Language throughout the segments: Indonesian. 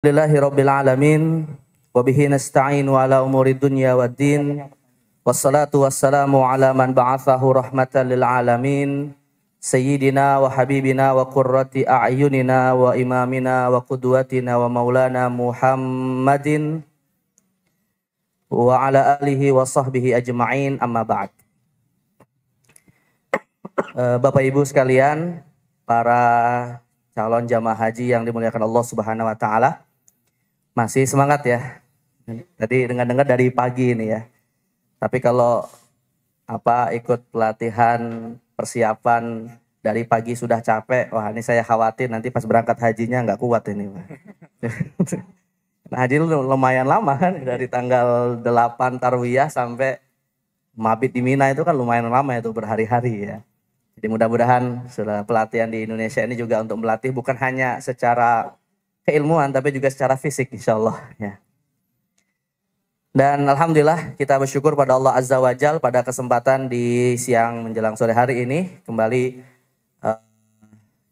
Alhamdulillahirabbil alamin wa bihi nasta'inu ala umuri dunya waddin wassalatu wassalamu ala man ba'athahu rahmatan lil alamin sayyidina wa habibina wa qurrati a'yunina wa imamina wa qudwatina wa maulana Muhammadin wa ala alihi wa sahbihi ajma'in, amma ba'd. Bapak Ibu sekalian, para calon jamaah haji yang dimuliakan Allah Subhanahu wa taala. Masih semangat ya. Tadi dengar-dengar dari pagi ini ya. Tapi kalau ikut pelatihan persiapan dari pagi sudah capek, wah ini saya khawatir nanti pas berangkat hajinya nggak kuat ini, Pak. Nah, haji lumayan lama kan, dari tanggal 8 Tarwiyah sampai mabit di Mina itu kan lumayan lama itu, berhari-hari ya. Jadi mudah-mudahan setelah pelatihan di Indonesia ini juga untuk melatih bukan hanya secara keilmuan tapi juga secara fisik, insya Allah ya. Dan alhamdulillah kita bersyukur pada Allah Azza wa Jal pada kesempatan di siang menjelang sore hari ini kembali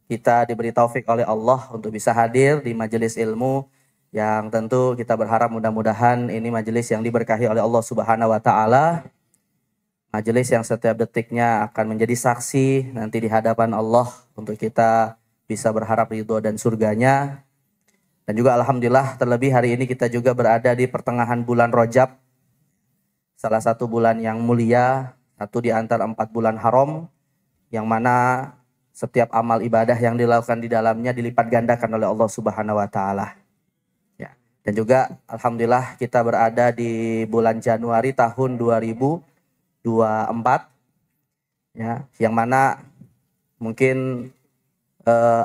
kita diberi taufik oleh Allah untuk bisa hadir di majelis ilmu yang tentu kita berharap mudah-mudahan ini majelis yang diberkahi oleh Allah Subhanahu wa taala. Majelis yang setiap detiknya akan menjadi saksi nanti di hadapan Allah untuk kita bisa berharap ridho dan surganya. Dan juga alhamdulillah terlebih hari ini kita juga berada di pertengahan bulan Rajab, salah satu bulan yang mulia, satu di antara 4 bulan haram, yang mana setiap amal ibadah yang dilakukan di dalamnya dilipat gandakan oleh Allah Subhanahu wa taala. Ya. Dan juga alhamdulillah kita berada di bulan Januari tahun 2024 ya, yang mana mungkin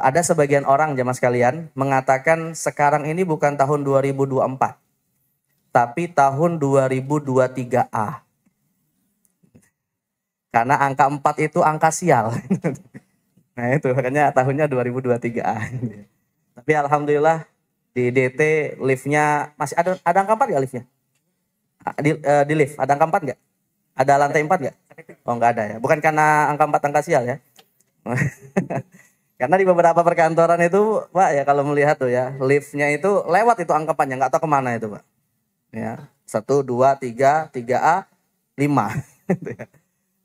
ada sebagian orang jemaah sekalian mengatakan sekarang ini bukan tahun 2024 tapi tahun 2023A, karena angka 4 itu angka sial. Nah itu makanya tahunnya 2023A. Tapi alhamdulillah di DT liftnya masih ada angka 4 nggak liftnya? Di lift ada angka 4 nggak? Ada lantai 4 nggak? Oh nggak ada ya. Bukan karena angka 4 angka sial ya. Karena di beberapa perkantoran itu Pak ya, kalau melihat tuh ya, liftnya itu lewat itu angka 4-nya, nggak tahu kemana itu Pak. Ya, 1, 2, 3, 3A, 5.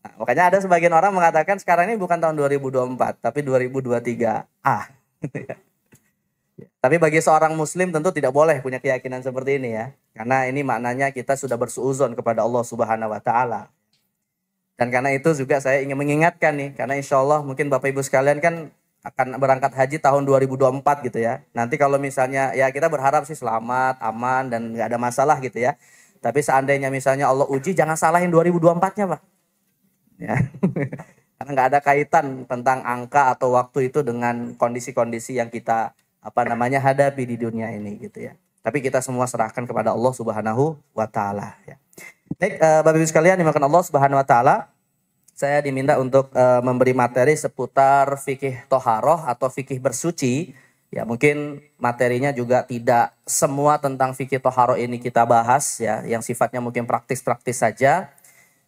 Nah, makanya ada sebagian orang mengatakan sekarang ini bukan tahun 2024 tapi 2023A. Tapi bagi seorang muslim tentu tidak boleh punya keyakinan seperti ini ya. Karena ini maknanya kita sudah bersuudzon kepada Allah Subhanahu wa taala. Dan karena itu juga saya ingin mengingatkan nih, karena insya Allah mungkin Bapak Ibu sekalian kan akan berangkat haji tahun 2024 gitu ya. Nanti kalau misalnya ya kita berharap sih selamat, aman dan nggak ada masalah gitu ya. Tapi seandainya misalnya Allah uji, jangan salahin 2024-nya Pak. Ya. Karena nggak ada kaitan tentang angka atau waktu itu dengan kondisi-kondisi yang kita hadapi di dunia ini gitu ya. Tapi kita semua serahkan kepada Allah Subhanahu wa taala ya. Baik, Bapak Ibu sekalian dimakan Allah Subhanahu wa taala. Saya diminta untuk memberi materi seputar fikih toharoh atau fikih bersuci. Ya mungkin materinya juga tidak semua tentang fikih toharoh ini kita bahas ya, yang sifatnya mungkin praktis-praktis saja.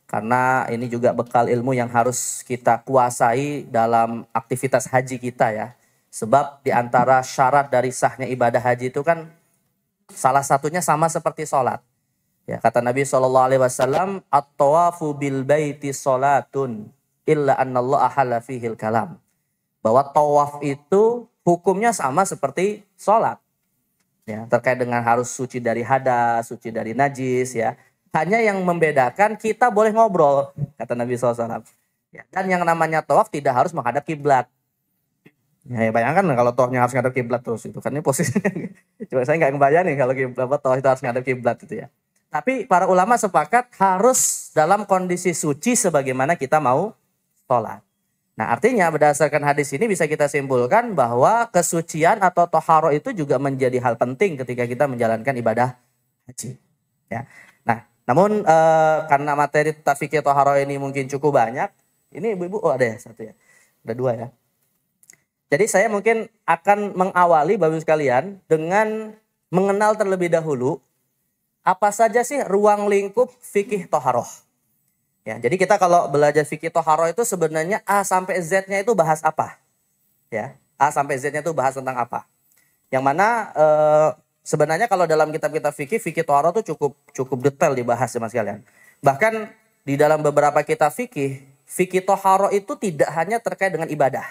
Karena ini juga bekal ilmu yang harus kita kuasai dalam aktivitas haji kita ya. Sebab di antara syarat dari sahnya ibadah haji itu kan salah satunya sama seperti sholat. Ya, kata Nabi SAW, at-tawafu bil baiti sholatun illa annallahu ahalla fihil kalam. Bahwa tawaf itu hukumnya sama seperti sholat. Ya, terkait dengan harus suci dari hadas, suci dari najis ya. Hanya yang membedakan kita boleh ngobrol, kata Nabi SAW. Ya, dan yang namanya tawaf tidak harus menghadap kiblat. Ya, bayangkan kalau tawafnya harus menghadap kiblat terus itu kan ini posisinya. Coba saya nggak kebayang nih kalau tawaf itu harus menghadap kiblat itu ya. Tapi para ulama sepakat harus dalam kondisi suci sebagaimana kita mau sholat. Nah artinya berdasarkan hadis ini bisa kita simpulkan bahwa kesucian atau toharo itu juga menjadi hal penting ketika kita menjalankan ibadah haji. Ya. Nah namun karena materi tentang fikih toharo ini mungkin cukup banyak. Ini ibu-ibu, oh ada ya satu ya. Ada 2 ya. Jadi saya mungkin akan mengawali Bapak-Ibu sekalian dengan mengenal terlebih dahulu apa saja sih ruang lingkup fikih toharoh. Ya, jadi kita kalau belajar fikih toharoh itu sebenarnya A sampai Z-nya itu bahas apa? Ya, A sampai Z-nya itu bahas tentang apa? Yang mana sebenarnya kalau dalam kitab-kitab fikih toharoh tuh cukup detail dibahas ya mas kalian. Bahkan di dalam beberapa kitab fikih toharoh itu tidak hanya terkait dengan ibadah,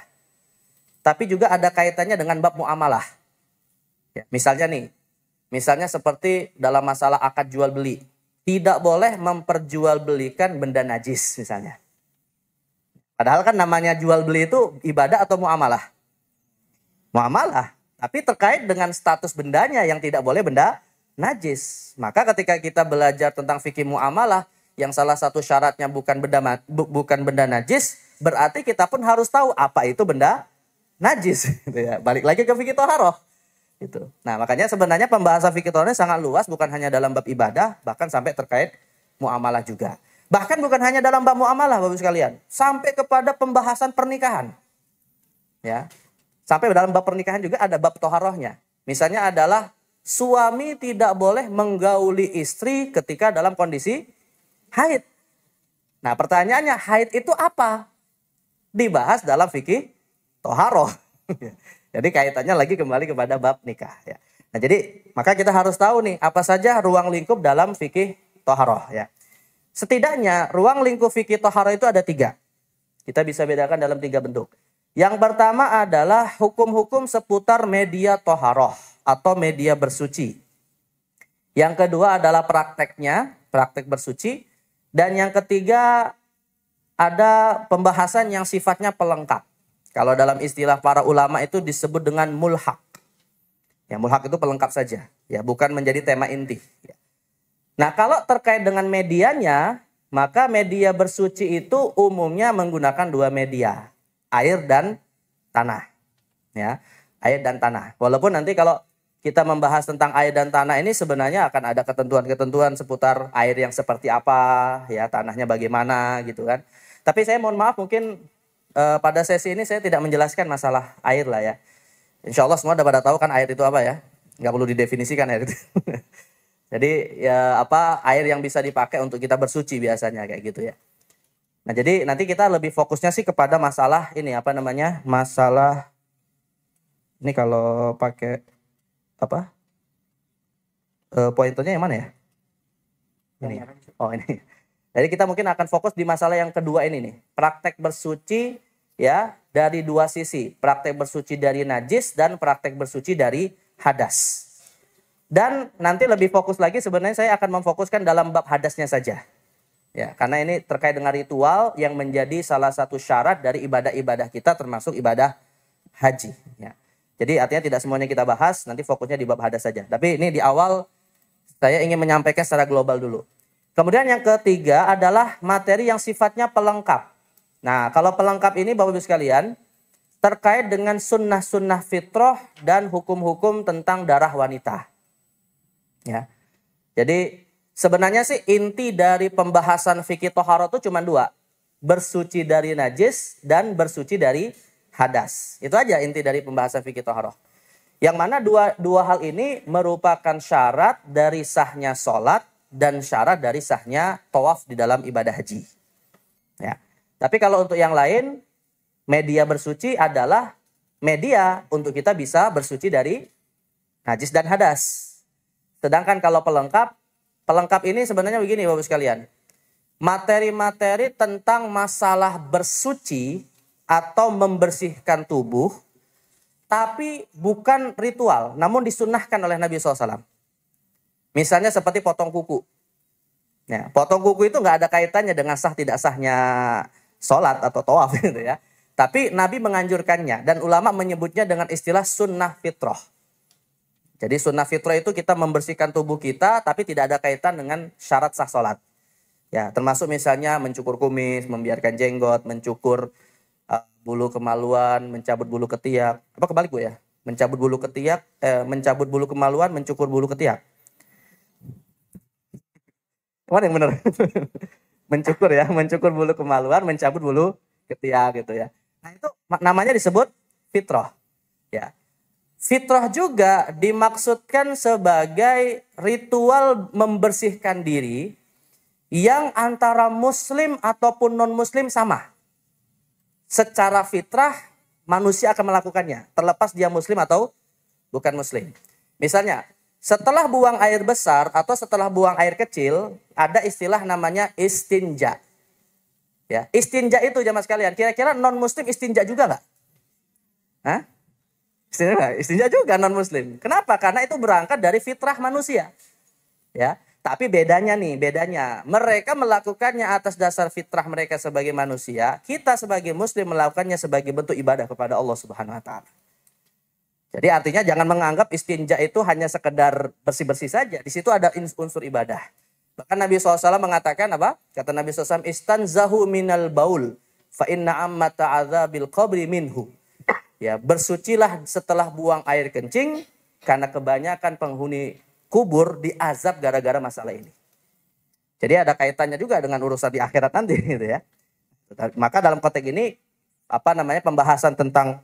tapi juga ada kaitannya dengan bab muamalah. Ya, misalnya seperti dalam masalah akad jual beli, tidak boleh memperjualbelikan benda najis misalnya. Padahal kan namanya jual beli itu ibadah atau muamalah? Muamalah. Tapi terkait dengan status bendanya yang tidak boleh benda najis. Maka ketika kita belajar tentang fikih muamalah yang salah satu syaratnya bukan benda najis, berarti kita pun harus tahu apa itu benda najis. Gitu ya. Balik lagi ke fikih toharoh. Gitu. Nah makanya sebenarnya pembahasan fikih toharoh sangat luas, bukan hanya dalam bab ibadah, bahkan sampai terkait muamalah juga. Bahkan bukan hanya dalam bab muamalah Bapak sekalian, sampai kepada pembahasan pernikahan. Ya. Sampai dalam bab pernikahan juga ada bab toharohnya. Misalnya adalah suami tidak boleh menggauli istri ketika dalam kondisi haid. Nah pertanyaannya, haid itu apa? Dibahas dalam fikih toharoh. Jadi kaitannya lagi kembali kepada bab nikah. Ya. Nah jadi maka kita harus tahu nih apa saja ruang lingkup dalam fikih toharoh. Ya. Setidaknya ruang lingkup fikih toharoh itu ada 3. Kita bisa bedakan dalam 3 bentuk. Yang pertama adalah hukum-hukum seputar media toharoh atau media bersuci. Yang kedua adalah prakteknya, praktek bersuci. Dan yang ketiga ada pembahasan yang sifatnya pelengkap. Kalau dalam istilah para ulama itu disebut dengan mulhaq. Ya, mulhaq itu pelengkap saja, ya, bukan menjadi tema inti. Ya. Nah, kalau terkait dengan medianya, maka media bersuci itu umumnya menggunakan 2 media, air dan tanah. Ya, air dan tanah. Walaupun nanti kalau kita membahas tentang air dan tanah ini sebenarnya akan ada ketentuan-ketentuan seputar air yang seperti apa, ya, tanahnya bagaimana gitu kan. Tapi saya mohon maaf mungkin pada sesi ini saya tidak menjelaskan masalah air lah ya. Insya Allah semua udah pada tahu kan air itu apa ya. Nggak perlu didefinisikan air itu. Jadi ya apa air yang bisa dipakai untuk kita bersuci biasanya kayak gitu ya. Nah jadi nanti kita lebih fokusnya sih kepada masalah ini apa namanya, masalah ini kalau pakai apa pointernya yang mana ya? Ini. Oh ini. Jadi kita mungkin akan fokus di masalah yang kedua ini nih, praktek bersuci ya dari 2 sisi, praktek bersuci dari najis dan praktek bersuci dari hadas. Dan nanti lebih fokus lagi sebenarnya saya akan memfokuskan dalam bab hadasnya saja. Ya, karena ini terkait dengan ritual yang menjadi salah satu syarat dari ibadah-ibadah kita termasuk ibadah haji. Ya. Jadi artinya tidak semuanya kita bahas, nanti fokusnya di bab hadas saja. Tapi ini di awal saya ingin menyampaikan secara global dulu. Kemudian yang ketiga adalah materi yang sifatnya pelengkap. Nah kalau pelengkap ini Bapak Ibu sekalian terkait dengan sunnah-sunnah fitrah dan hukum-hukum tentang darah wanita. Ya. Jadi sebenarnya sih inti dari pembahasan fikih toharoh itu cuma 2. Bersuci dari najis dan bersuci dari hadas. Itu aja inti dari pembahasan fikih toharoh. Yang mana dua hal ini merupakan syarat dari sahnya sholat dan syarat dari sahnya tawaf di dalam ibadah haji. Ya. Tapi kalau untuk yang lain, media bersuci adalah media untuk kita bisa bersuci dari najis dan hadas. Sedangkan kalau pelengkap ini sebenarnya begini Bapak sekalian. Materi-materi tentang masalah bersuci atau membersihkan tubuh, tapi bukan ritual, namun disunnahkan oleh Nabi SAW. Misalnya seperti potong kuku. Ya, potong kuku itu nggak ada kaitannya dengan sah tidak sahnya sholat atau tawaf gitu ya. Tapi Nabi menganjurkannya dan ulama menyebutnya dengan istilah sunnah fitrah. Jadi sunnah fitrah itu kita membersihkan tubuh kita tapi tidak ada kaitan dengan syarat sah sholat. Ya, termasuk misalnya mencukur kumis, membiarkan jenggot, mencukur bulu kemaluan, mencabut bulu ketiak. Apa kebalik Bu ya? Mencabut bulu ketiak, mencabut bulu kemaluan, mencukur bulu ketiak. Mana yang benar? Mencukur ya, mencukur bulu kemaluan, mencabut bulu ketiak gitu ya. Nah, itu namanya disebut fitrah. Ya. Fitrah juga dimaksudkan sebagai ritual membersihkan diri yang antara muslim ataupun non-muslim sama. Secara fitrah manusia akan melakukannya, terlepas dia muslim atau bukan muslim. Misalnya, Setelah buang air besar atau setelah buang air kecil, ada istilah namanya istinja. Ya, istinja itu jamaah sekalian, kira-kira non muslim istinja juga nggak? Hah? Istinja juga non muslim. Kenapa? Karena itu berangkat dari fitrah manusia. Ya, tapi bedanya mereka melakukannya atas dasar fitrah mereka sebagai manusia, kita sebagai muslim melakukannya sebagai bentuk ibadah kepada Allah Subhanahu wa taala. Jadi artinya jangan menganggap istinja itu hanya sekedar bersih-bersih saja. Di situ ada unsur ibadah. Bahkan Nabi SAW mengatakan apa? Kata Nabi SAW, istanzahu minal baul, fa inna ammata azabil qabri minhu. Ya, bersucilah setelah buang air kencing, karena kebanyakan penghuni kubur diazab gara-gara masalah ini. Jadi ada kaitannya juga dengan urusan di akhirat nanti gitu ya. Maka dalam konteks ini pembahasan tentang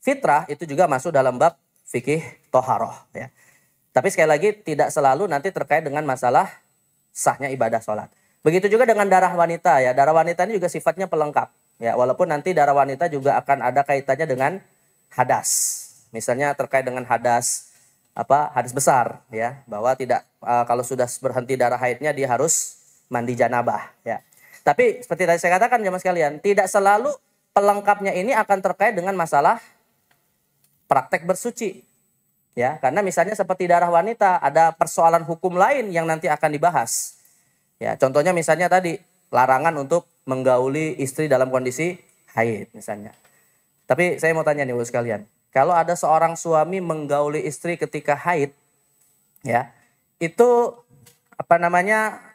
fitrah itu juga masuk dalam bab fikih toharoh ya. Tapi sekali lagi tidak selalu nanti terkait dengan masalah sahnya ibadah sholat. Begitu juga dengan darah wanita ya. Darah wanita ini juga sifatnya pelengkap ya. Walaupun nanti darah wanita juga akan ada kaitannya dengan hadas. Misalnya terkait dengan hadas besar ya. Bahwa tidak kalau sudah berhenti darah haidnya dia harus mandi janabah ya. Tapi seperti tadi saya katakan jemaah sekalian, tidak selalu pelengkapnya ini akan terkait dengan masalah praktek bersuci. Ya, karena misalnya seperti darah wanita ada persoalan hukum lain yang nanti akan dibahas. Ya, contohnya misalnya tadi larangan untuk menggauli istri dalam kondisi haid misalnya. Tapi saya mau tanya nih Bapak sekalian, kalau ada seorang suami menggauli istri ketika haid, ya, itu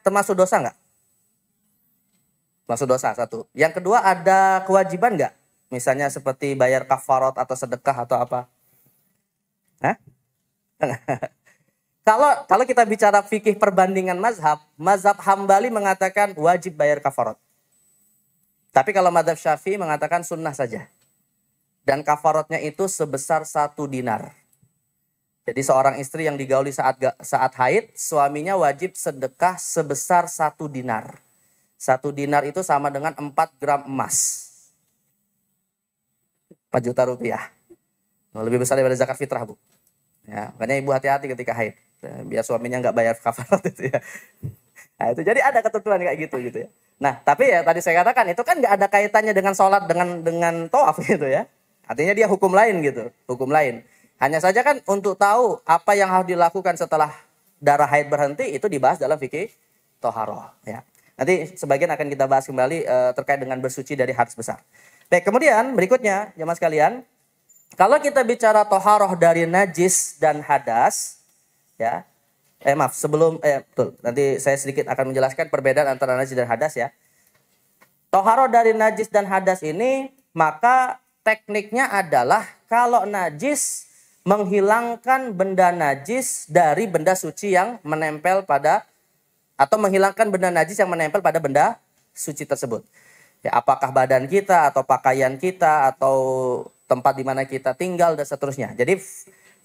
termasuk dosa nggak? Termasuk dosa satu. Yang kedua ada kewajiban nggak? Misalnya seperti bayar kafarat atau sedekah atau apa? Hah? Kalau kita bicara fikih perbandingan mazhab Hambali mengatakan wajib bayar kafarat. Tapi kalau mazhab Syafi'i mengatakan sunnah saja. Dan kafaratnya itu sebesar 1 dinar. Jadi seorang istri yang digauli saat haid, suaminya wajib sedekah sebesar 1 dinar. 1 dinar itu sama dengan 4 gram emas. 4 juta rupiah. Lebih besar daripada zakat fitrah, Bu. Ya, makanya ibu hati-hati ketika haid. Ya, biar suaminya nggak bayar kafarat itu ya. Nah, itu jadi ada ketentuan kayak gitu ya. Nah, tapi ya tadi saya katakan itu kan nggak ada kaitannya dengan sholat dengan tawaf gitu ya. Artinya dia hukum lain gitu, hukum lain. Hanya saja kan untuk tahu apa yang harus dilakukan setelah darah haid berhenti itu dibahas dalam fikih toharoh ya. Nanti sebagian akan kita bahas kembali terkait dengan bersuci dari hadas besar. Baik, kemudian berikutnya jemaah sekalian, kalau kita bicara toharoh dari najis dan hadas, ya, betul, nanti saya sedikit akan menjelaskan perbedaan antara najis dan hadas ya. Toharoh dari najis dan hadas ini, maka tekniknya adalah kalau najis menghilangkan benda najis dari benda suci yang menempel pada, atau menghilangkan benda najis yang menempel pada benda suci tersebut. Ya, apakah badan kita atau pakaian kita atau tempat di mana kita tinggal dan seterusnya. Jadi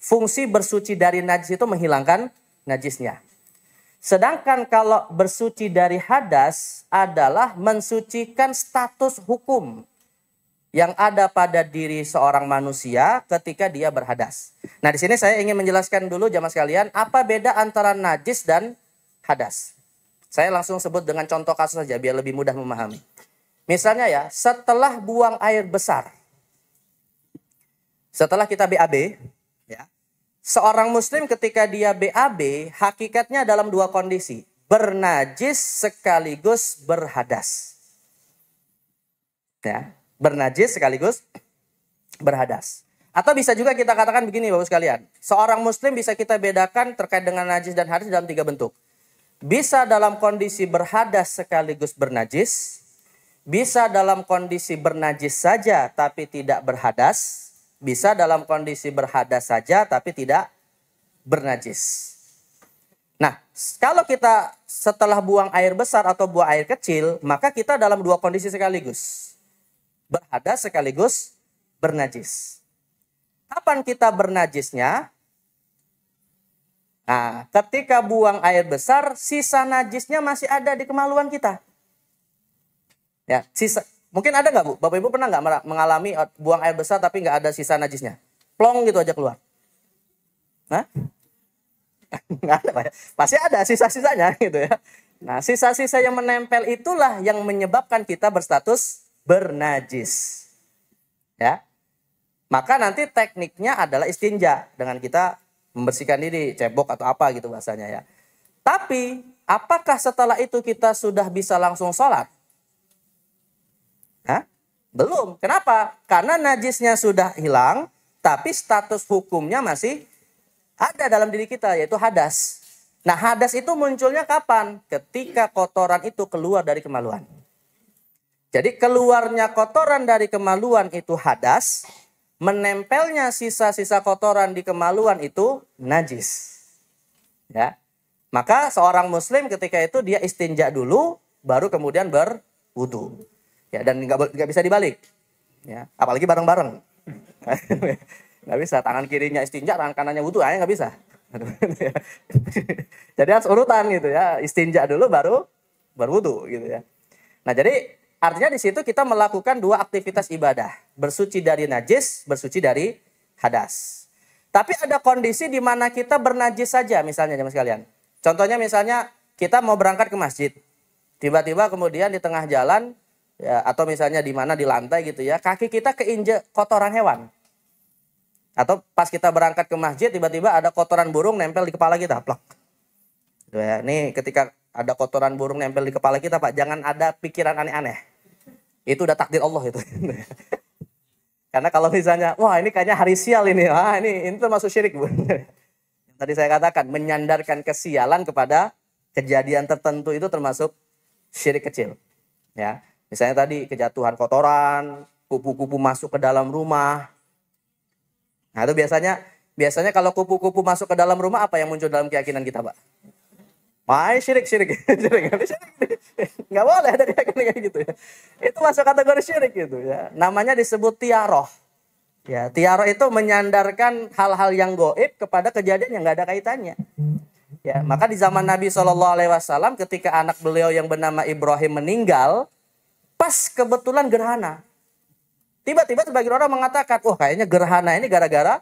fungsi bersuci dari najis itu menghilangkan najisnya. Sedangkan kalau bersuci dari hadas adalah mensucikan status hukum yang ada pada diri seorang manusia ketika dia berhadas. Nah, di sini saya ingin menjelaskan dulu jamaah sekalian apa beda antara najis dan hadas. Saya langsung sebut dengan contoh kasus saja biar lebih mudah memahami. Misalnya ya, setelah buang air besar, setelah kita BAB, ya, seorang muslim ketika dia BAB, hakikatnya dalam 2 kondisi. Bernajis sekaligus berhadas. Ya, bernajis sekaligus berhadas. Atau bisa juga kita katakan begini Bapak sekalian. Seorang muslim bisa kita bedakan terkait dengan najis dan hadas dalam 3 bentuk. Bisa dalam kondisi berhadas sekaligus bernajis. Bisa dalam kondisi bernajis saja tapi tidak berhadas. Bisa dalam kondisi berhadas saja tapi tidak bernajis. Nah, kalau kita setelah buang air besar atau buang air kecil, maka kita dalam 2 kondisi sekaligus. Berhadas sekaligus bernajis. Kapan kita bernajisnya? Nah, ketika buang air besar, sisa najisnya masih ada di kemaluan kita. Ya, mungkin ada nggak Bu? Bapak Ibu pernah nggak mengalami buang air besar tapi nggak ada sisa najisnya? Plong gitu aja keluar. Nah, Nggak ada, Pak. Pasti ada sisa-sisanya gitu ya. Nah, sisa-sisa yang menempel itulah yang menyebabkan kita berstatus bernajis. Ya. Maka nanti tekniknya adalah istinja dengan kita membersihkan diri, cebok atau apa gitu bahasanya ya. Tapi apakah setelah itu kita sudah bisa langsung sholat? Hah? Belum. Kenapa? Karena najisnya sudah hilang, tapi status hukumnya masih ada dalam diri kita, yaitu hadas. Nah, hadas itu munculnya kapan? Ketika kotoran itu keluar dari kemaluan. Jadi keluarnya kotoran dari kemaluan itu hadas, menempelnya sisa-sisa kotoran di kemaluan itu najis. Ya. Maka seorang muslim ketika itu dia istinja dulu, baru kemudian berwudu. Ya, dan nggak bisa dibalik. Ya, apalagi bareng-bareng. Nggak bisa, tangan kirinya istinja, tangan kanannya wudu, aja nggak bisa. Jadi harus urutan gitu ya, istinja dulu baru berwudu gitu ya. Nah, jadi artinya di situ kita melakukan dua aktivitas ibadah, bersuci dari najis, bersuci dari hadas. Tapi ada kondisi di mana kita bernajis saja, misalnya jemaah sekalian. Contohnya misalnya kita mau berangkat ke masjid, tiba-tiba kemudian di tengah jalan ya, atau misalnya di mana di lantai gitu ya, kaki kita keinjek kotoran hewan. Atau pas kita berangkat ke masjid tiba-tiba ada kotoran burung nempel di kepala kita, plak. Ya, ini ketika ada kotoran burung nempel di kepala kita, Pak, jangan ada pikiran aneh-aneh. Itu udah takdir Allah itu. Karena kalau misalnya, wah ini kayaknya hari sial ini, wah ini termasuk syirik, Bu. Tadi saya katakan menyandarkan kesialan kepada kejadian tertentu itu termasuk syirik kecil. Ya, misalnya tadi kejatuhan kotoran, kupu-kupu masuk ke dalam rumah. Nah, itu biasanya kalau kupu-kupu masuk ke dalam rumah, apa yang muncul dalam keyakinan kita, Pak? Wah, syirik. Nggak boleh ada keyakinan kayak gitu ya. Itu masuk kategori syirik gitu ya. Namanya disebut tiaroh. Ya, tiaroh itu menyandarkan hal-hal yang gaib kepada kejadian yang nggak ada kaitannya. Ya, maka di zaman Nabi SAW ketika anak beliau yang bernama Ibrahim meninggal, pas kebetulan gerhana. Tiba-tiba sebagian orang mengatakan, wah kayaknya gerhana ini gara-gara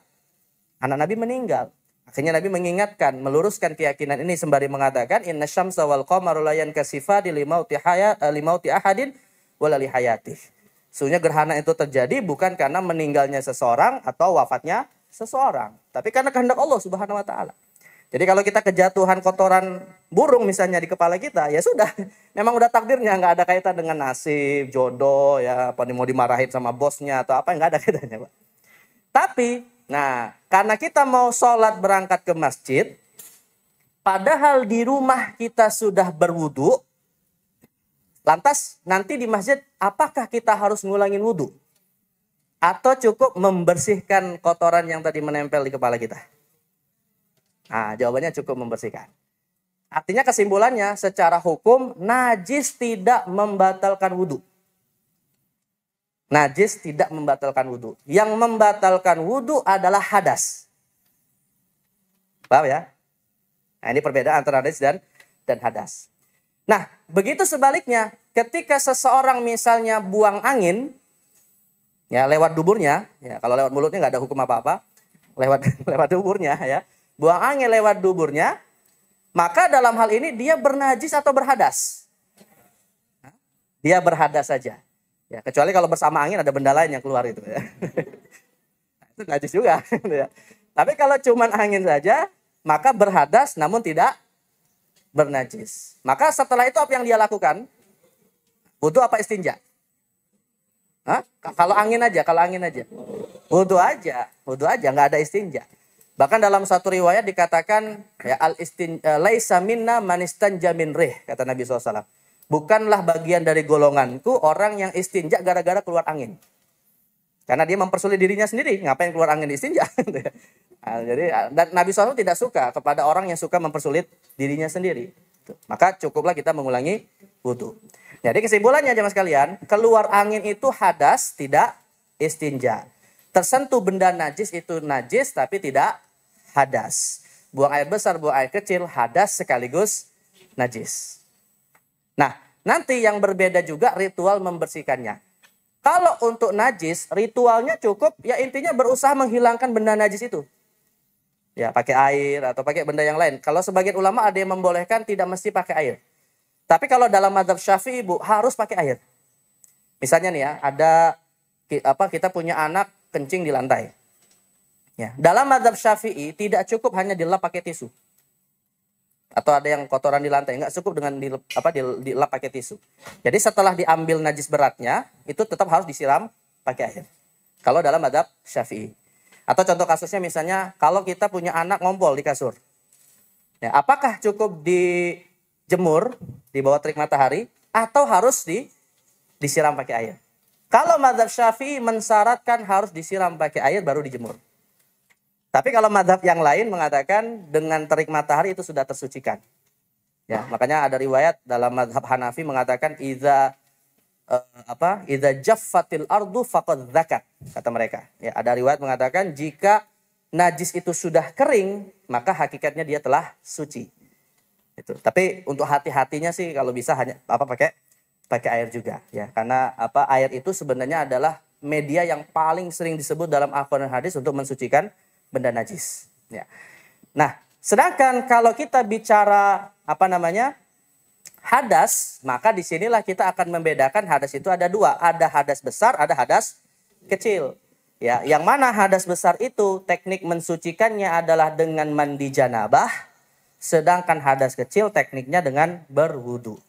anak Nabi meninggal. Akhirnya Nabi mengingatkan, meluruskan keyakinan ini sembari mengatakan, inna syamsa wal qamaru la yankasifani limauti ahadin wala li hayatih. Sesungguhnya gerhana itu terjadi bukan karena meninggalnya seseorang atau wafatnya seseorang, tapi karena kehendak Allah Subhanahu wa taala. Jadi kalau kita kejatuhan kotoran burung misalnya di kepala kita, ya sudah, memang udah takdirnya, nggak ada kaitan dengan nasib, jodoh, ya apa mau dimarahin sama bosnya atau apa, nggak ada kaitannya, Pak. Tapi, nah, karena kita mau sholat berangkat ke masjid, padahal di rumah kita sudah berwudu, lantas nanti di masjid apakah kita harus ngulangin wudu? Atau cukup membersihkan kotoran yang tadi menempel di kepala kita? Nah, jawabannya cukup membersihkan. Artinya kesimpulannya secara hukum najis tidak membatalkan wudu. Najis tidak membatalkan wudu. Yang membatalkan wudu adalah hadas. Paham ya? Nah, ini perbedaan antara najis dan hadas. Nah, begitu sebaliknya, ketika seseorang misalnya buang angin, ya lewat duburnya, ya kalau lewat mulutnya nggak ada hukum apa-apa, lewat duburnya, ya. Buang angin lewat duburnya, maka dalam hal ini dia bernajis atau berhadas? Dia berhadas saja. Ya, kecuali kalau bersama angin ada benda lain yang keluar itu. Ya. Itu najis juga. Ya. Tapi kalau cuma angin saja, maka berhadas namun tidak bernajis. Maka setelah itu apa yang dia lakukan? Wudu apa istinja? Hah? Kalau angin aja. Wudu aja, nggak ada istinja. Bahkan dalam satu riwayat dikatakan ya laisa minna man istanja min rih, kata Nabi SAW. Bukanlah bagian dari golonganku orang yang istinja gara-gara keluar angin. Karena dia mempersulit dirinya sendiri, ngapain keluar angin istinja? Nah, jadi dan Nabi SAW tidak suka kepada orang yang suka mempersulit dirinya sendiri. Maka cukuplah kita mengulangi wudu. Jadi kesimpulannya jemaah sekalian, keluar angin itu hadas, tidak istinja. Tersentuh benda najis itu najis tapi tidak hadas. Buang air besar, buang air kecil, hadas sekaligus najis. Nah, nanti yang berbeda juga ritual membersihkannya. Kalau untuk najis, ritualnya cukup, ya intinya berusaha menghilangkan benda najis itu. Ya, pakai air atau pakai benda yang lain. Kalau sebagian ulama ada yang membolehkan tidak mesti pakai air. Tapi kalau dalam mazhab Syafi'i, Bu, harus pakai air. Misalnya nih ya, kita punya anak kencing di lantai. Ya, dalam mazhab Syafi'i tidak cukup hanya dilap pakai tisu. Atau ada yang kotoran di lantai, enggak cukup dengan dilap pakai tisu. Jadi setelah diambil najis beratnya, itu tetap harus disiram pakai air. Kalau dalam mazhab Syafi'i. Atau contoh kasusnya misalnya kalau kita punya anak ngompol di kasur. Ya, apakah cukup dijemur di bawah terik matahari atau harus disiram pakai air? Kalau mazhab Syafi'i mensyaratkan harus disiram pakai air baru dijemur. Tapi kalau mazhab yang lain mengatakan dengan terik matahari itu sudah tersucikan. Ya, makanya ada riwayat dalam mazhab Hanafi mengatakan idza jaffatil ardu faqad zakat, kata mereka. Ya, ada riwayat mengatakan jika najis itu sudah kering, maka hakikatnya dia telah suci. Itu. Tapi untuk hati-hatinya sih kalau bisa hanya pakai air juga, ya. Karena air itu sebenarnya adalah media yang paling sering disebut dalam Al-Qur'an dan hadis untuk mensucikan benda najis, ya. Nah, sedangkan kalau kita bicara hadas, maka disinilah kita akan membedakan hadas itu ada dua. Ada hadas besar, ada hadas kecil. Ya, yang mana hadas besar itu teknik mensucikannya adalah dengan mandi janabah. Sedangkan hadas kecil tekniknya dengan berwudu.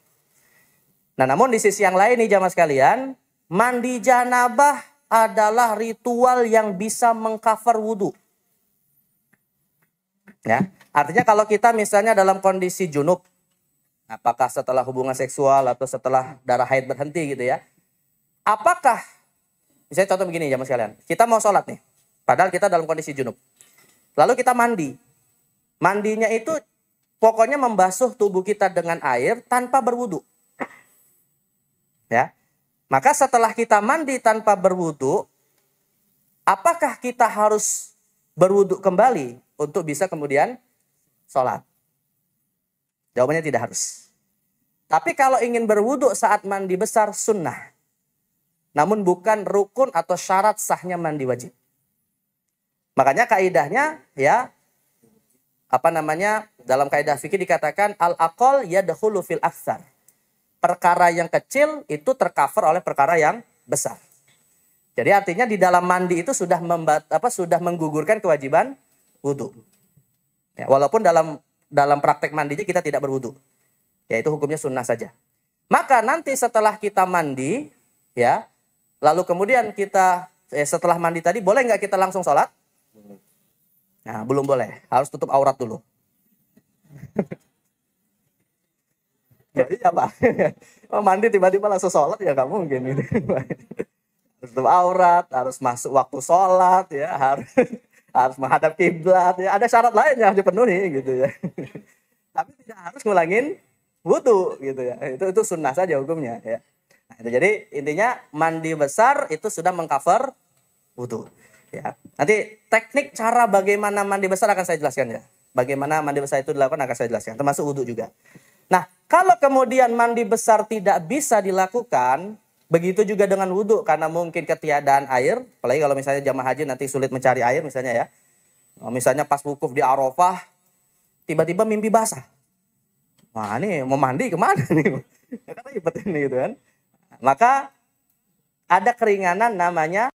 Nah, namun di sisi yang lain nih jamaah sekalian, mandi janabah adalah ritual yang bisa mengcover wudu. Ya, artinya kalau kita misalnya dalam kondisi junub, apakah setelah hubungan seksual atau setelah darah haid berhenti gitu ya. Apakah, misalnya contoh begini jamaah sekalian. Kita mau sholat nih, padahal kita dalam kondisi junub. Lalu kita mandi. Mandinya itu pokoknya membasuh tubuh kita dengan air tanpa berwudu. Ya. Maka setelah kita mandi tanpa berwudu, apakah kita harus berwudu kembali untuk bisa kemudian sholat? Jawabannya tidak harus. Tapi kalau ingin berwudu saat mandi besar sunnah. Namun bukan rukun atau syarat sahnya mandi wajib. Makanya kaidahnya ya dalam kaidah fikih dikatakan al-aqall yadkhulu fil aktsar. Perkara yang kecil itu tercover oleh perkara yang besar. Jadi artinya di dalam mandi itu sudah menggugurkan kewajiban wudu. Ya, walaupun dalam praktek mandinya kita tidak berwudu. Yaitu hukumnya sunnah saja. Maka nanti setelah kita mandi, ya, lalu kemudian kita setelah mandi tadi boleh nggak kita langsung sholat? Nah, belum boleh. Harus tutup aurat dulu. Ya, iya Pak. Mandi tiba-tiba langsung sholat ya nggak mungkin. Gitu. Harus tutup aurat, harus masuk waktu sholat, ya, harus menghadap kiblat, ya. Ada syarat lain yang harus dipenuhi gitu ya. Tapi tidak harus ngulangin wudu gitu ya. Itu sunnah saja hukumnya ya. Nah, jadi intinya mandi besar itu sudah mengcover wudu ya. Nanti teknik cara bagaimana mandi besar akan saya jelaskan ya. Bagaimana mandi besar itu dilakukan akan saya jelaskan, termasuk wudu juga. Nah, kalau kemudian mandi besar tidak bisa dilakukan, begitu juga dengan wudu karena mungkin ketiadaan air, apalagi kalau misalnya jamaah haji nanti sulit mencari air misalnya ya. Misalnya pas wukuf di Arafah tiba-tiba mimpi basah. Wah, ini mau mandi kemana nih? Karena ribet ini gitu kan. Maka ada keringanan namanya.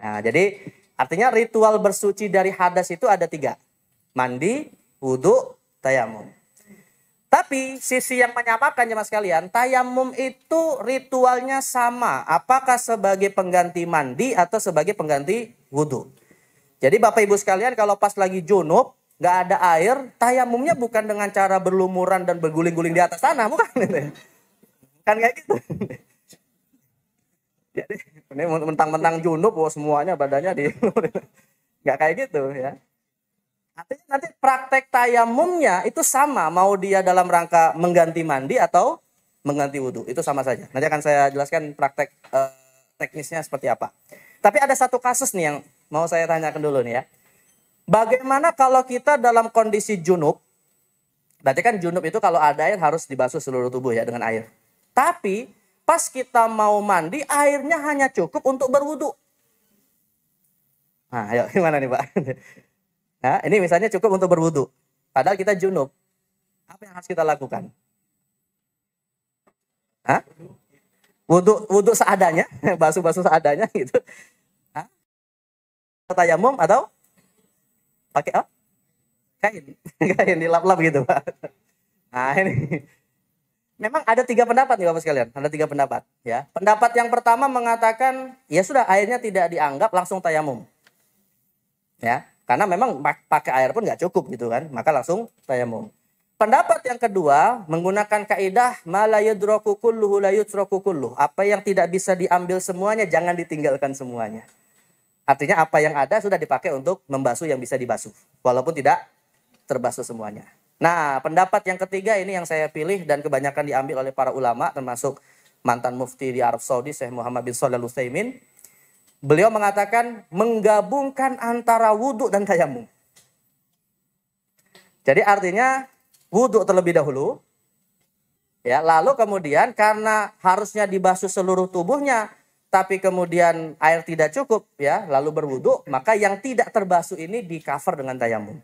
Nah, jadi artinya ritual bersuci dari hadas itu ada 3. Mandi, wudu, tayamum. Tapi sisi yang menyamakan jemaah sekalian, tayamum itu ritualnya sama. Apakah sebagai pengganti mandi atau sebagai pengganti wudu? Jadi Bapak Ibu sekalian kalau pas lagi junub, nggak ada air, tayamumnya bukan dengan cara berlumuran dan berguling-guling di atas tanah, bukan. Kan kayak gitu. Jadi ini mentang-mentang junub, semuanya badannya di nggak kayak gitu ya. Artinya nanti praktek tayamumnya itu sama, mau dia dalam rangka mengganti mandi atau mengganti wudhu, itu sama saja. Nanti akan saya jelaskan praktek teknisnya seperti apa. Tapi ada satu kasus nih yang mau saya tanyakan dulu nih ya. Bagaimana kalau kita dalam kondisi junub? Berarti kan junub itu kalau ada air harus dibasuh seluruh tubuh ya dengan air. Tapi pas kita mau mandi airnya hanya cukup untuk berwudu. Nah, ayo gimana nih Pak? Nah, ini misalnya cukup untuk berwudu. Padahal kita junub. Apa yang harus kita lakukan? Hah? Wudu seadanya, basuh-basuh seadanya gitu. Hah? Tayamum atau pakai apa? Kain. Kain dilap-lap gitu, Pak. Nah, ini. Memang ada 3 pendapat nih Bapak sekalian. Ada 3 pendapat. Ya. Pendapat yang pertama mengatakan, ya sudah airnya tidak dianggap langsung tayamum. Ya, karena memang pakai air pun nggak cukup gitu kan, maka langsung tayamum. Pendapat yang kedua menggunakan kaidah ma la yudraku kulluhu la yutraku kulluh. Apa yang tidak bisa diambil semuanya jangan ditinggalkan semuanya. Artinya apa yang ada sudah dipakai untuk membasuh yang bisa dibasuh, walaupun tidak terbasuh semuanya. Nah, pendapat yang ketiga ini yang saya pilih dan kebanyakan diambil oleh para ulama termasuk mantan mufti di Arab Saudi Syekh Muhammad bin Shalih Al-Utsaimin. Beliau mengatakan menggabungkan antara wudhu dan tayamum. Jadi artinya wudhu terlebih dahulu, ya, lalu kemudian karena harusnya dibasuh seluruh tubuhnya, tapi kemudian air tidak cukup, ya, lalu berwudhu, maka yang tidak terbasuh ini di cover dengan tayamum.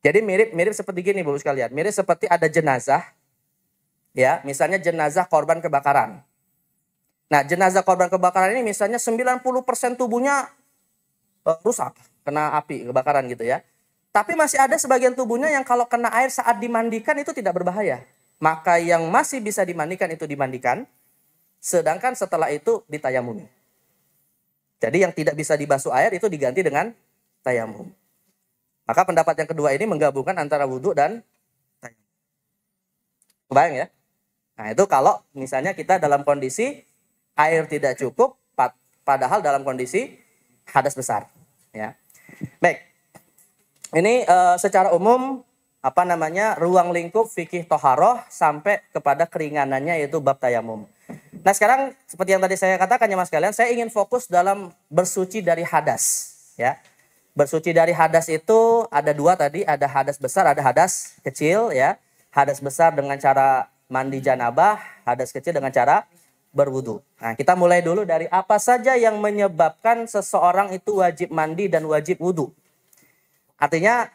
Jadi mirip seperti gini Bapak sekalian, mirip seperti ada jenazah, ya, misalnya jenazah korban kebakaran. Nah, jenazah korban kebakaran ini misalnya 90% tubuhnya rusak, kena api, kebakaran gitu ya. Tapi masih ada sebagian tubuhnya yang kalau kena air saat dimandikan itu tidak berbahaya. Maka yang masih bisa dimandikan itu dimandikan, sedangkan setelah itu ditayamumi. Jadi yang tidak bisa dibasuh air itu diganti dengan tayamum. Maka pendapat yang kedua ini menggabungkan antara wudhu dan tayamum. Kebayang ya? Nah itu kalau misalnya kita dalam kondisi air tidak cukup, padahal dalam kondisi hadas besar. Ya, baik. Ini secara umum ruang lingkup fikih toharoh sampai kepada keringanannya yaitu bab tayamum. Nah sekarang seperti yang tadi saya katakan ya mas kalian, saya ingin fokus dalam bersuci dari hadas. Ya, bersuci dari hadas itu ada 2 tadi, ada hadas besar, ada hadas kecil. Ya, hadas besar dengan cara mandi janabah, hadas kecil dengan cara berwudu. Nah, kita mulai dulu dari apa saja yang menyebabkan seseorang itu wajib mandi dan wajib wudu. Artinya,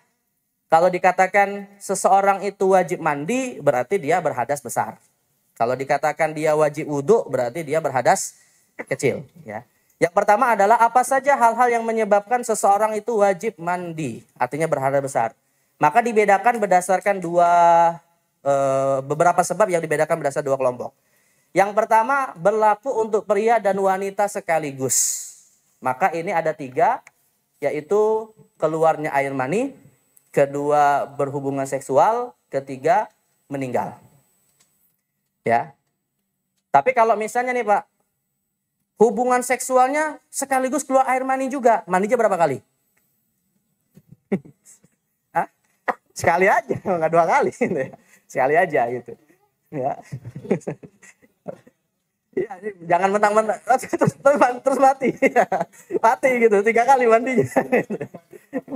kalau dikatakan seseorang itu wajib mandi, berarti dia berhadas besar. Kalau dikatakan dia wajib wudu, berarti dia berhadas kecil. Ya. Yang pertama adalah apa saja hal-hal yang menyebabkan seseorang itu wajib mandi, artinya berhadas besar. Maka dibedakan berdasarkan beberapa sebab yang dibedakan berdasarkan 2 kelompok. Yang pertama berlaku untuk pria dan wanita sekaligus. Maka ini ada 3, yaitu keluarnya air mani, kedua berhubungan seksual, ketiga meninggal. Ya. Tapi kalau misalnya nih Pak, hubungan seksualnya sekaligus keluar air mani juga, mandinya berapa kali? Hah? Sekali aja, nggak 2 kali. Sekali aja gitu. Ya. Ya, jangan mentang-mentang terus mati. Mati gitu, 3 kali mandinya.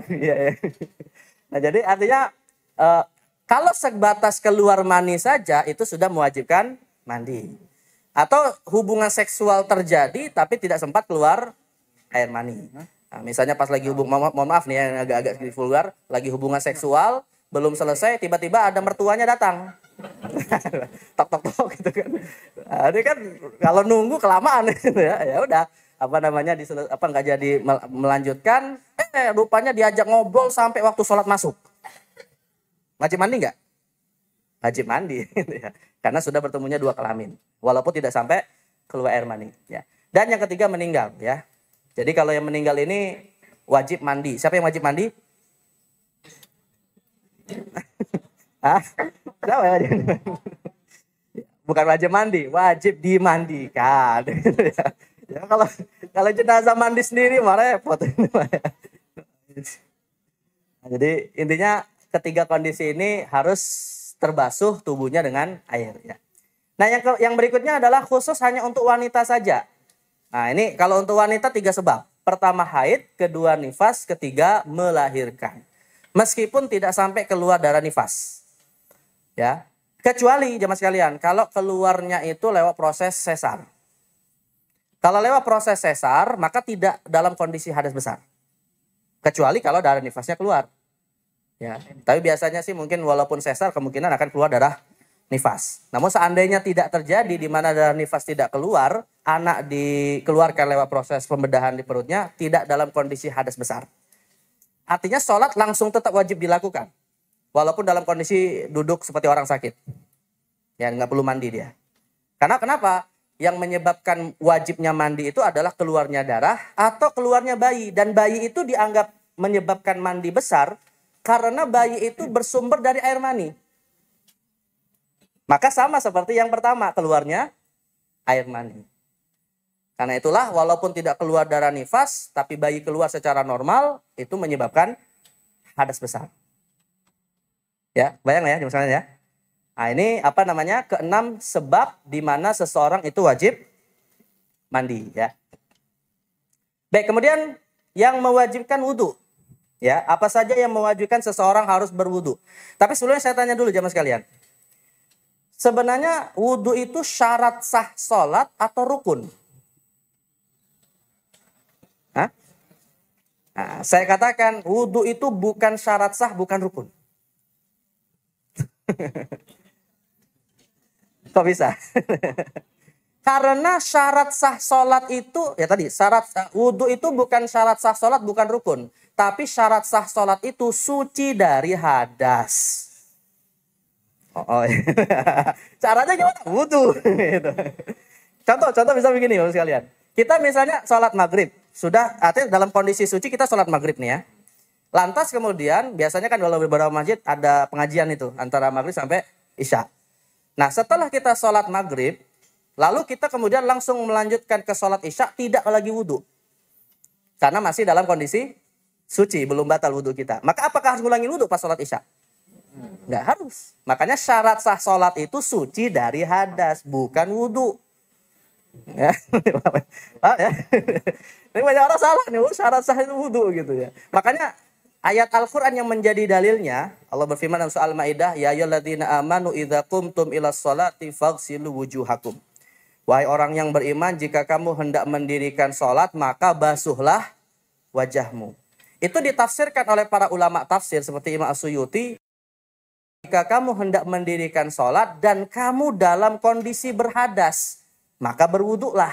Ya. Nah, jadi artinya kalau sebatas keluar mani saja itu sudah mewajibkan mandi. Atau hubungan seksual terjadi tapi tidak sempat keluar air mani. Nah, misalnya pas lagi mohon maaf nih yang agak-agak vulgar, lagi hubungan seksual belum selesai tiba-tiba ada mertuanya datang. Tok gitu kan. Nah, ini kan kalau nunggu kelamaan gitu ya. Ya udah, nggak jadi melanjutkan, rupanya diajak ngobrol sampai waktu sholat masuk. Wajib mandi nggak? Wajib mandi gitu ya. Karena sudah bertemunya 2 kelamin. Walaupun tidak sampai keluar air mani ya. Dan yang ketiga meninggal ya. Jadi kalau yang meninggal ini wajib mandi. Siapa yang wajib mandi? Hah? Siapa yang wajib mandi? Bukan wajib mandi, wajib dimandikan. Ya, kalau jenazah mandi sendiri mah repot. Nah, jadi intinya ketiga kondisi ini harus terbasuh tubuhnya dengan air ya. Nah, yang berikutnya adalah khusus hanya untuk wanita saja. Nah, ini kalau untuk wanita 3 sebab. Pertama haid, kedua nifas, ketiga melahirkan. Meskipun tidak sampai keluar darah nifas. Ya. Kecuali jemaah sekalian, kalau keluarnya itu lewat proses sesar. Kalau lewat proses sesar, maka tidak dalam kondisi hadas besar. Kecuali kalau darah nifasnya keluar. Ya, tapi biasanya sih mungkin walaupun sesar kemungkinan akan keluar darah nifas. Namun seandainya tidak terjadi di mana darah nifas tidak keluar, anak dikeluarkan lewat proses pembedahan di perutnya, tidak dalam kondisi hadas besar. Artinya sholat langsung tetap wajib dilakukan. Walaupun dalam kondisi duduk seperti orang sakit. Ya, nggak perlu mandi dia. Karena kenapa? Yang menyebabkan wajibnya mandi itu adalah keluarnya darah atau keluarnya bayi. Dan bayi itu dianggap menyebabkan mandi besar karena bayi itu bersumber dari air mani. Maka sama seperti yang pertama, keluarnya air mani. Karena itulah walaupun tidak keluar darah nifas, tapi bayi keluar secara normal, itu menyebabkan hadas besar. Ya, bayang ya misalnya ya. Nah ini apa namanya? Keenam sebab di mana seseorang itu wajib mandi ya. Baik, kemudian yang mewajibkan wudhu. Ya, apa saja yang mewajibkan seseorang harus berwudu. Tapi sebelumnya saya tanya dulu jamaah sekalian. Sebenarnya wudu itu syarat sah sholat atau rukun? Hah? Nah, saya katakan wudu itu bukan syarat sah, bukan rukun. Kok bisa? Karena syarat sah sholat itu, ya tadi, syarat wudu itu bukan syarat sah sholat, bukan rukun. Tapi syarat sah sholat itu suci dari hadas. Oh, iya. Caranya gimana? Wudu. Contoh bisa begini Bapak sekalian. Kita misalnya sholat maghrib. Sudah, artinya dalam kondisi suci kita sholat maghrib nih ya. Lantas kemudian, biasanya kan kalau beberapa masjid ada pengajian itu. Antara maghrib sampai isya. Nah setelah kita sholat maghrib, lalu kita kemudian langsung melanjutkan ke sholat isya, tidak lagi wudu. Karena masih dalam kondisi suci, belum batal wudu kita. Maka apakah harus ngulangin wudu pas sholat isya? Nggak harus. Makanya syarat sah sholat itu suci dari hadas, bukan wudu. Ya. Ya. Ini banyak orang salah nih, syarat sah itu wudu gitu ya. Makanya ayat Al-Quran yang menjadi dalilnya, Allah berfirman dalam surah Al-Maidah, ya ayyuhalladzina amanu idza qumtum ilas sholati faghsilu wujuhakum. Wahai orang yang beriman, jika kamu hendak mendirikan sholat, maka basuhlah wajahmu. Itu ditafsirkan oleh para ulama tafsir seperti Imam As-Suyuti. Jika kamu hendak mendirikan sholat dan kamu dalam kondisi berhadas, maka berwuduklah.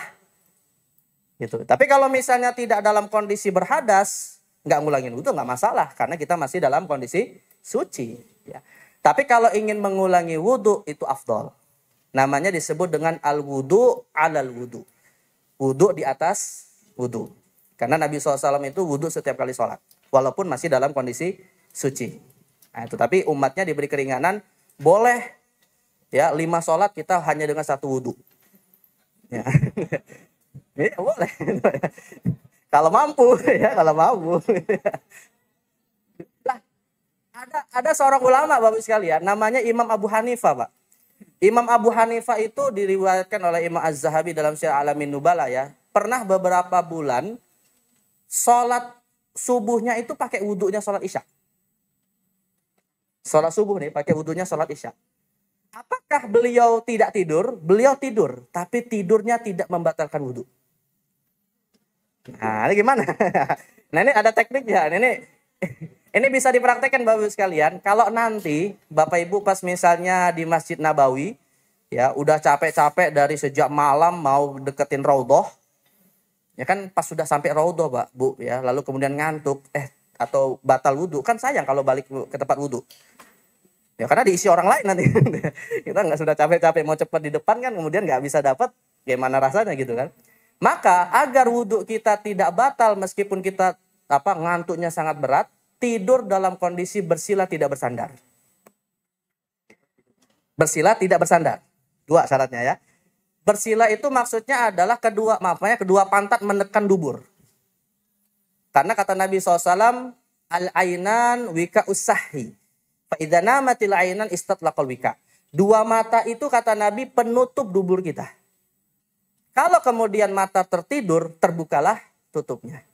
Gitu. Tapi kalau misalnya tidak dalam kondisi berhadas, nggak ngulangin wudhu, nggak masalah. Karena kita masih dalam kondisi suci. Ya. Tapi kalau ingin mengulangi wudhu, itu afdol. Namanya disebut dengan al-wudhu alal wudhu. Wudhu di atas wudhu. Karena Nabi SAW itu wudhu setiap kali sholat. Walaupun masih dalam kondisi suci. Nah, tetapi umatnya diberi keringanan. Boleh ya 5 sholat kita hanya dengan 1 wudhu. Ya. Ya boleh. Kalau mampu ya, kalau mampu. Lah, ada seorang ulama Bapak sekalian, namanya Imam Abu Hanifah, Pak. Imam Abu Hanifah itu diriwayatkan oleh Imam Az-Zahabi dalam Syiar Alamin Nubala ya. Pernah beberapa bulan sholat subuhnya itu pakai wudhunya sholat isya. Sholat subuh nih pakai wudhunya sholat isya. Apakah beliau tidak tidur? Beliau tidur, tapi tidurnya tidak membatalkan wudhu. Nah, ini gimana? Nah, ini ada tekniknya. Ini bisa dipraktekkan Bapak Ibu sekalian. Kalau nanti Bapak Ibu pas misalnya di Masjid Nabawi, ya udah capek-capek dari sejak malam mau deketin Raudhah, ya kan pas sudah sampai Raudhah Pak, Bu, ya, lalu kemudian ngantuk, atau batal wudhu, kan sayang kalau balik ke tempat wudhu. Ya karena diisi orang lain nanti. Kita nggak sudah capek-capek mau cepat di depan kan, kemudian nggak bisa dapat, gimana rasanya gitu kan. Maka agar wudhu kita tidak batal meskipun kita ngantuknya sangat berat, tidur dalam kondisi bersila tidak bersandar. Bersila tidak bersandar. 2 syaratnya ya. Bersila itu maksudnya adalah kedua pantat menekan dubur. Karena kata Nabi SAW, al-ainan wika usahi. Fa'idha namatil ainan istatlaqal wika. 2 mata itu kata Nabi penutup dubur kita. Kalau kemudian mata tertidur, terbukalah tutupnya.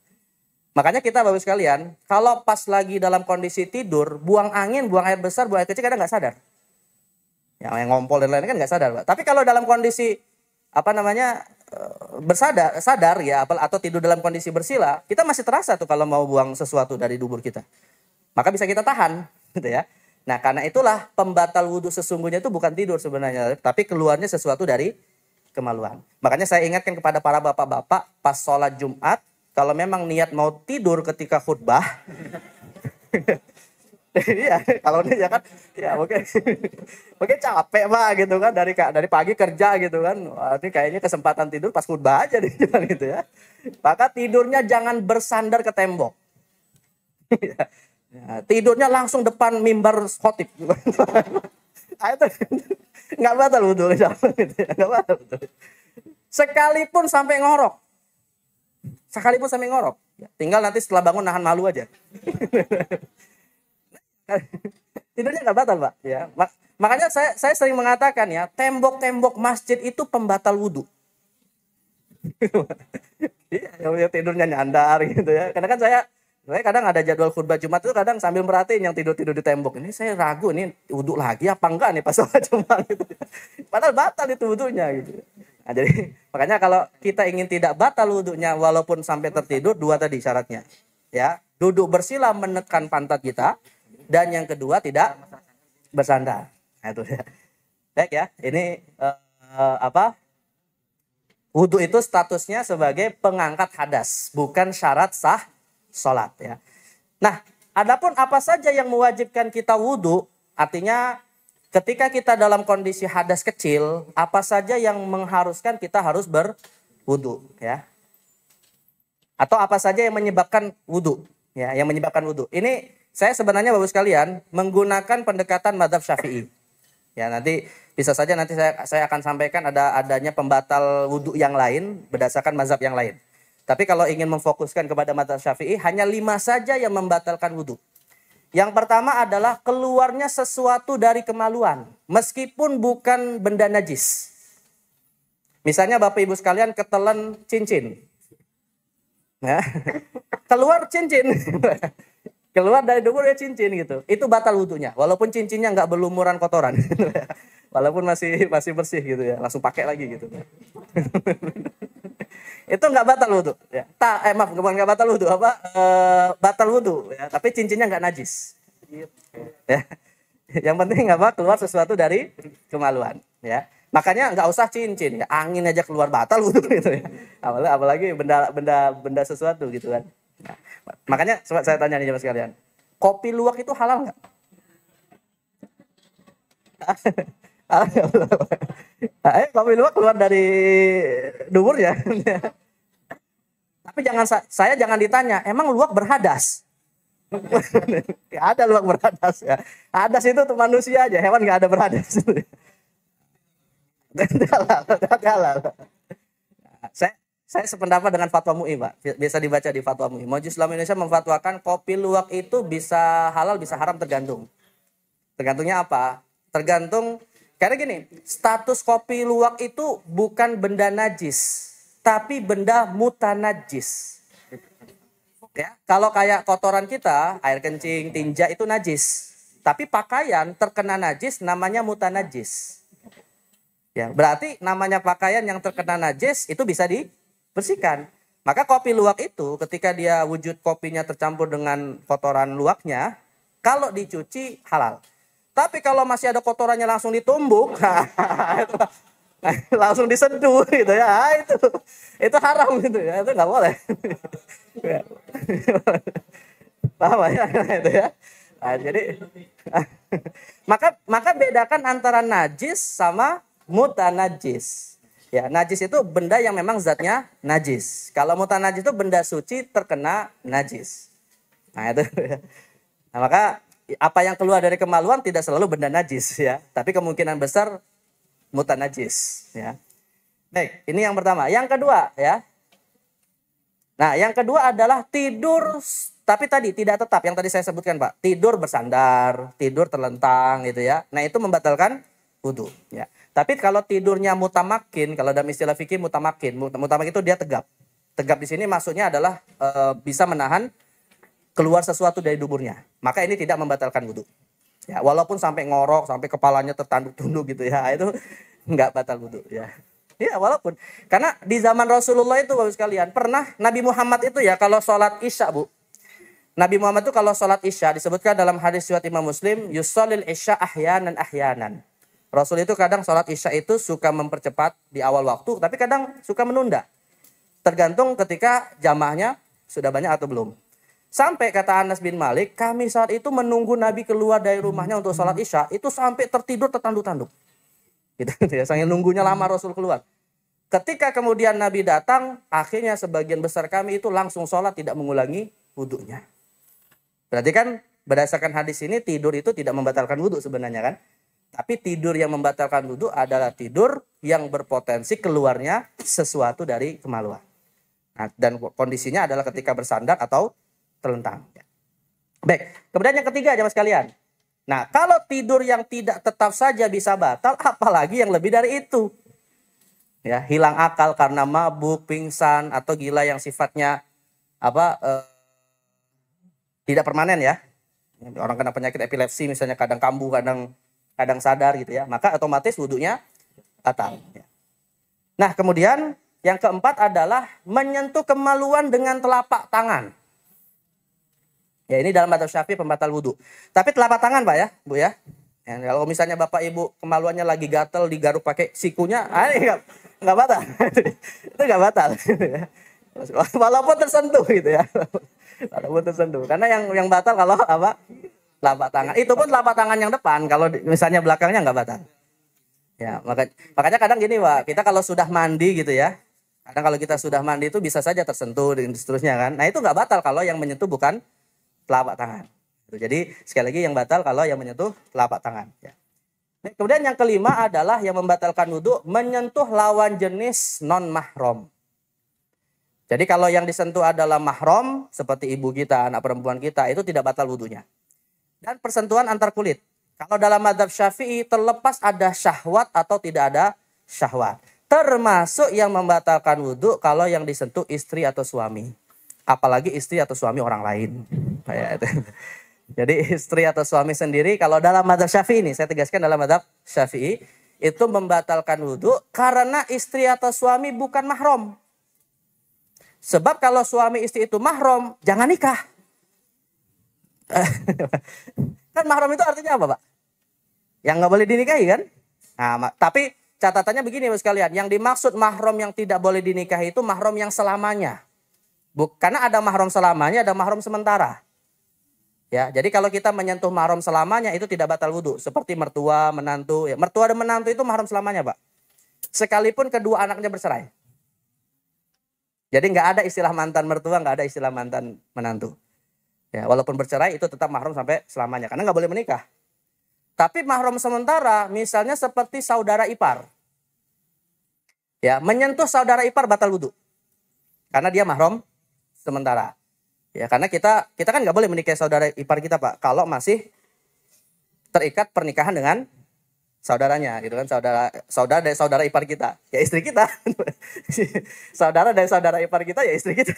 Makanya kita Bapak sekalian, kalau pas lagi dalam kondisi tidur, buang angin, buang air besar, buang air kecil kadang nggak sadar. Yang ngompol dan lain-lain kan nggak sadar, Pak. Tapi kalau dalam kondisi sadar ya, atau tidur dalam kondisi bersila, kita masih terasa tuh kalau mau buang sesuatu dari dubur kita. Maka bisa kita tahan, gitu ya. Nah, karena itulah pembatal wudhu sesungguhnya itu bukan tidur sebenarnya, tapi keluarnya sesuatu dari kemaluan. Makanya saya ingatkan kepada para bapak-bapak pas sholat Jumat, kalau memang niat mau tidur ketika khutbah, iya, kalau ini ya kan, ya mungkin capek Pak gitu kan, dari pagi kerja gitu kan, wah, ini kayaknya kesempatan tidur pas khutbah aja nih, gitu ya. Maka tidurnya jangan bersandar ke tembok. Ya, tidurnya langsung depan mimbar khotib. Itu nggak batal wudhu, nggak batal wudhu. Sekalipun sampai ngorok, tinggal nanti setelah bangun nahan malu aja. Tidurnya nggak batal Pak. Ya, makanya saya sering mengatakan ya, tembok-tembok masjid itu pembatal wudhu. Iya, tidurnya nyandar gitu ya. Karena kan saya kadang ada jadwal khutbah Jumat itu kadang sambil merhatiin yang tidur-tidur di tembok. Ini saya ragu ini wudhu lagi apa enggak nih pas sholat Jumat gitu. Padahal batal itu wudhunya gitu. Nah, jadi makanya kalau kita ingin tidak batal wudhunya walaupun sampai tertidur, dua tadi syaratnya. Ya, duduk bersila menekan pantat kita, dan yang kedua tidak bersandar. Nah, itu ya. Baik ya, ini wudhu itu statusnya sebagai pengangkat hadas, bukan syarat sah sholat ya. Nah, adapun apa saja yang mewajibkan kita wudhu, artinya ketika kita dalam kondisi hadas kecil, apa saja yang mengharuskan kita harus berwudhu ya. Atau apa saja yang menyebabkan wudhu ya, yang menyebabkan wudhu. Ini saya sebenarnya Bapak sekalian menggunakan pendekatan mazhab Syafi'i. Ya, nanti bisa saja nanti saya akan sampaikan adanya pembatal wudhu yang lain berdasarkan mazhab yang lain. Tapi kalau ingin memfokuskan kepada mazhab Syafi'i, hanya 5 saja yang membatalkan wudhu. Yang pertama adalah keluarnya sesuatu dari kemaluan, meskipun bukan benda najis. Misalnya Bapak Ibu sekalian ketelan cincin. Ya. Keluar cincin. Keluar dari dubur ya cincin gitu. Itu batal wudhunya, walaupun cincinnya nggak berlumuran kotoran. Walaupun masih bersih gitu ya, langsung pakai lagi gitu. Itu nggak batal wudhu ya. Maaf, bukan nggak batal wudhu, batal wudhu ya, tapi cincinnya nggak najis ya. Yang penting keluar sesuatu dari kemaluan ya. Makanya nggak usah cincin ya, angin aja keluar batal wudhu gitu ya. Apalagi benda sesuatu gitu kan. Nah, makanya saya tanya nih jemaah sekalian, kopi luwak itu halal nggak? Kopi luwak keluar dari dubur ya. Tapi saya jangan ditanya, emang luwak berhadas? Ada luwak berhadas ya. Hadas itu untuk manusia aja, hewan nggak ada berhadas. Halal. Saya sependapat dengan fatwa MUI, Pak. Bisa dibaca di fatwa MUI. Majelis Ulama Indonesia memfatwakan kopi luwak itu bisa halal, bisa haram tergantung. Tergantungnya apa? Tergantung, karena gini, status kopi luwak itu bukan benda najis, tapi benda mutanajis. Ya, kalau kayak kotoran kita, air kencing, tinja itu najis. Tapi pakaian terkena najis namanya mutanajis. Ya, berarti namanya pakaian yang terkena najis itu bisa dibersihkan. Maka kopi luwak itu ketika dia wujud kopinya tercampur dengan kotoran luwaknya, kalau dicuci halal. Tapi kalau masih ada kotorannya langsung ditumbuk, langsung diseduh gitu ya, itu haram gitu ya, itu nggak boleh. Paham ya itu ya. Nah, jadi maka bedakan antara najis sama mutanajis. Ya, najis itu benda yang memang zatnya najis. Kalau mutanajis itu benda suci terkena najis. Nah, itu. Nah, maka apa yang keluar dari kemaluan tidak selalu benda najis ya, tapi kemungkinan besar mutanajis ya. Baik, ini yang pertama. Yang kedua ya. Nah, yang kedua adalah tidur, tapi tadi tidak tetap yang tadi saya sebutkan, Pak. Tidur bersandar, tidur terlentang gitu ya. Nah, itu membatalkan wudu ya. Tapi kalau tidurnya mutamakin, kalau dalam istilah fikih mutamakin itu dia tegap. Tegap di sini maksudnya adalah bisa menahan keluar sesuatu dari duburnya. Maka ini tidak membatalkan wudu. Ya, walaupun sampai ngorok, sampai kepalanya tertanduk-tunduk gitu ya, itu enggak batal wudu ya. Ya, walaupun. Karena di zaman Rasulullah itu, Bapak sekalian, pernah Nabi Muhammad itu ya kalau sholat isya, Bu. Nabi Muhammad itu kalau sholat isya, disebutkan dalam hadis riwayat Imam Muslim, yusholil isya ahyanan ahyanan. Rasul itu kadang sholat isya itu suka mempercepat di awal waktu, tapi kadang suka menunda. Tergantung ketika jamaahnya sudah banyak atau belum. Sampai kata Anas bin Malik, kami saat itu menunggu Nabi keluar dari rumahnya untuk sholat isya, itu sampai tertidur tertanduk-tanduk. Gitu ya, sambil nunggunya lama Rasul keluar. Ketika kemudian Nabi datang, akhirnya sebagian besar kami itu langsung sholat tidak mengulangi wudhunya. Berarti kan berdasarkan hadis ini tidur itu tidak membatalkan wudhu sebenarnya kan. Tapi tidur yang membatalkan wudhu adalah tidur yang berpotensi keluarnya sesuatu dari kemaluan. Nah, dan kondisinya adalah ketika bersandar atau terlentang. Baik, kemudian yang ketiga jemaah sekalian. Nah, kalau tidur yang tidak tetap saja bisa batal, apalagi yang lebih dari itu. Ya, hilang akal karena mabuk, pingsan, atau gila yang sifatnya tidak permanen ya. Orang kena penyakit epilepsi misalnya kadang kambuh, kadang sadar gitu ya. Maka otomatis wudhunya batal. Ya. Nah, kemudian yang keempat adalah menyentuh kemaluan dengan telapak tangan. Ya, ini dalam madzhab Syafi'i pembatal wudhu. Tapi telapak tangan Pak ya, Bu ya. Ya, kalau misalnya Bapak Ibu kemaluannya lagi gatel digaruk pakai sikunya, nggak batal. Itu nggak batal. Walaupun tersentuh gitu ya. Walaupun tersentuh. Karena yang batal kalau apa? Telapak tangan. Itu pun telapak tangan yang depan. Kalau misalnya belakangnya nggak batal. Ya, makanya kadang gini Pak, kita kalau sudah mandi gitu ya. Kadang kalau kita sudah mandi itu bisa saja tersentuh dan seterusnya kan. Nah, itu nggak batal kalau yang menyentuh bukan telapak tangan. Jadi sekali lagi yang batal kalau yang menyentuh telapak tangan. Ya. Kemudian yang kelima adalah yang membatalkan wudhu menyentuh lawan jenis non mahram. Jadi kalau yang disentuh adalah mahram seperti ibu kita, anak perempuan kita itu tidak batal wudhunya. Dan persentuhan antar kulit. Kalau dalam madzhab Syafi'i terlepas ada syahwat atau tidak ada syahwat. Termasuk yang membatalkan wudhu kalau yang disentuh istri atau suami. Apalagi istri atau suami orang lain. Jadi istri atau suami sendiri kalau dalam madzhab Syafi'i ini, saya tegaskan dalam madzhab Syafi'i itu membatalkan wudhu karena istri atau suami bukan mahram. Sebab kalau suami istri itu mahram, jangan nikah. Kan mahram itu artinya apa Pak? Yang nggak boleh dinikahi kan? Nah, tapi catatannya begini Bapak sekalian, yang dimaksud mahram yang tidak boleh dinikahi itu mahram yang selamanya. Karena ada mahram selamanya, ada mahram sementara. Ya, jadi kalau kita menyentuh mahram selamanya itu tidak batal wudhu. Seperti mertua, menantu. Ya, mertua dan menantu itu mahram selamanya, Pak. Sekalipun kedua anaknya bercerai. Jadi nggak ada istilah mantan mertua, nggak ada istilah mantan menantu. Ya, walaupun bercerai itu tetap mahram sampai selamanya. Karena nggak boleh menikah. Tapi mahram sementara, misalnya seperti saudara ipar. Ya, menyentuh saudara ipar batal wudhu. Karena dia mahram sementara. Ya, karena kita kan nggak boleh menikahi saudara ipar kita Pak, kalau masih terikat pernikahan dengan saudaranya, gitu kan, saudara dari saudara ipar kita, ya istri kita, saudara dari saudara ipar kita, ya istri kita.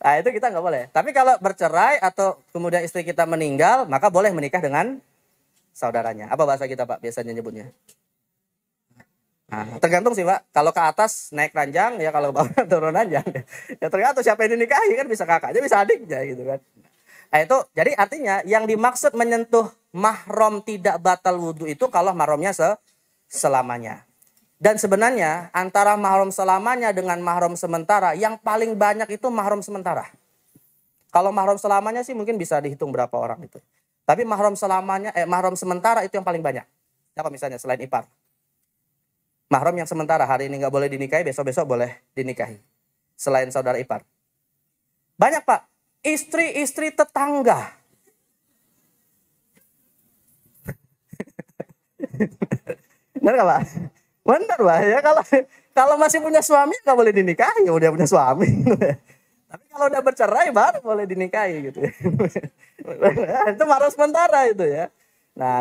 Nah itu kita nggak boleh. Tapi kalau bercerai atau kemudian istri kita meninggal, maka boleh menikah dengan saudaranya. Apa bahasa kita Pak biasanya nyebutnya? Nah, tergantung sih Pak, kalau ke atas naik ranjang ya, kalau ke bawah turun ranjang. Ya tergantung siapa yang dinikahi kan, bisa kakaknya bisa adiknya gitu kan. Nah itu jadi artinya yang dimaksud menyentuh mahram tidak batal wudhu itu kalau mahramnya selamanya. Dan sebenarnya antara mahram selamanya dengan mahram sementara yang paling banyak itu mahram sementara. Kalau mahram selamanya sih mungkin bisa dihitung berapa orang itu. Tapi mahram selamanya mahram sementara itu yang paling banyak. Siapa misalnya selain ipar? Mahram yang sementara, hari ini nggak boleh dinikahi, besok-besok boleh dinikahi. Selain saudara ipar. Banyak Pak, istri-istri tetangga. Benar nggak Pak? Benar Pak, ya kalau masih punya suami nggak boleh dinikahi, udah punya suami. Tapi kalau udah bercerai baru boleh dinikahi gitu ya. Itu mahram sementara itu ya. Nah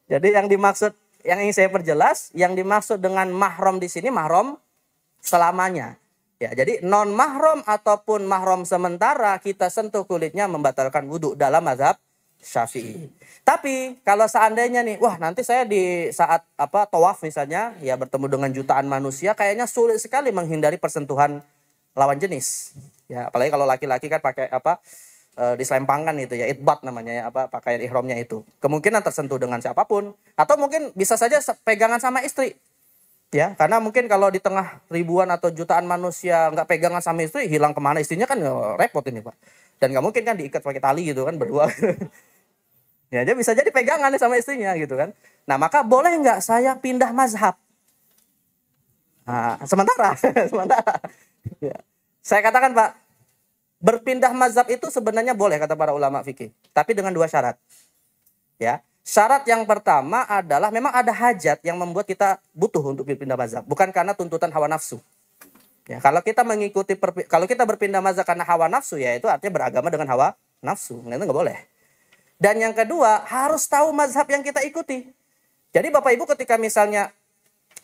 jadi yang dimaksud, yang ingin saya perjelas, yang dimaksud dengan mahram di sini mahram selamanya. Ya, jadi non mahram ataupun mahram sementara kita sentuh kulitnya membatalkan wudhu dalam mazhab Syafi'i. Tapi kalau seandainya nih, wah nanti saya di saat tawaf misalnya, ya bertemu dengan jutaan manusia, kayaknya sulit sekali menghindari persentuhan lawan jenis. Ya, apalagi kalau laki-laki kan pakai diselempangkan itu ya, itbat namanya ya, pakaian ihramnya itu. Kemungkinan tersentuh dengan siapapun, atau mungkin bisa saja pegangan sama istri. Ya, karena mungkin kalau di tengah ribuan atau jutaan manusia nggak pegangan sama istri, hilang kemana istrinya kan repot ini Pak. Dan nggak mungkin kan diikat pakai tali gitu kan berdua. Ya, dia bisa jadi pegangan sama istrinya gitu kan. Nah, maka boleh nggak saya pindah mazhab? Nah, sementara. Ya. Saya katakan Pak, berpindah mazhab itu sebenarnya boleh kata para ulama fikih, tapi dengan 2 syarat. Ya. Syarat yang pertama adalah memang ada hajat yang membuat kita butuh untuk berpindah mazhab, bukan karena tuntutan hawa nafsu. Ya, kalau kita berpindah mazhab karena hawa nafsu, ya itu artinya beragama dengan hawa nafsu. Nah, itu nggak boleh. Dan yang kedua, harus tahu mazhab yang kita ikuti. Jadi Bapak Ibu ketika misalnya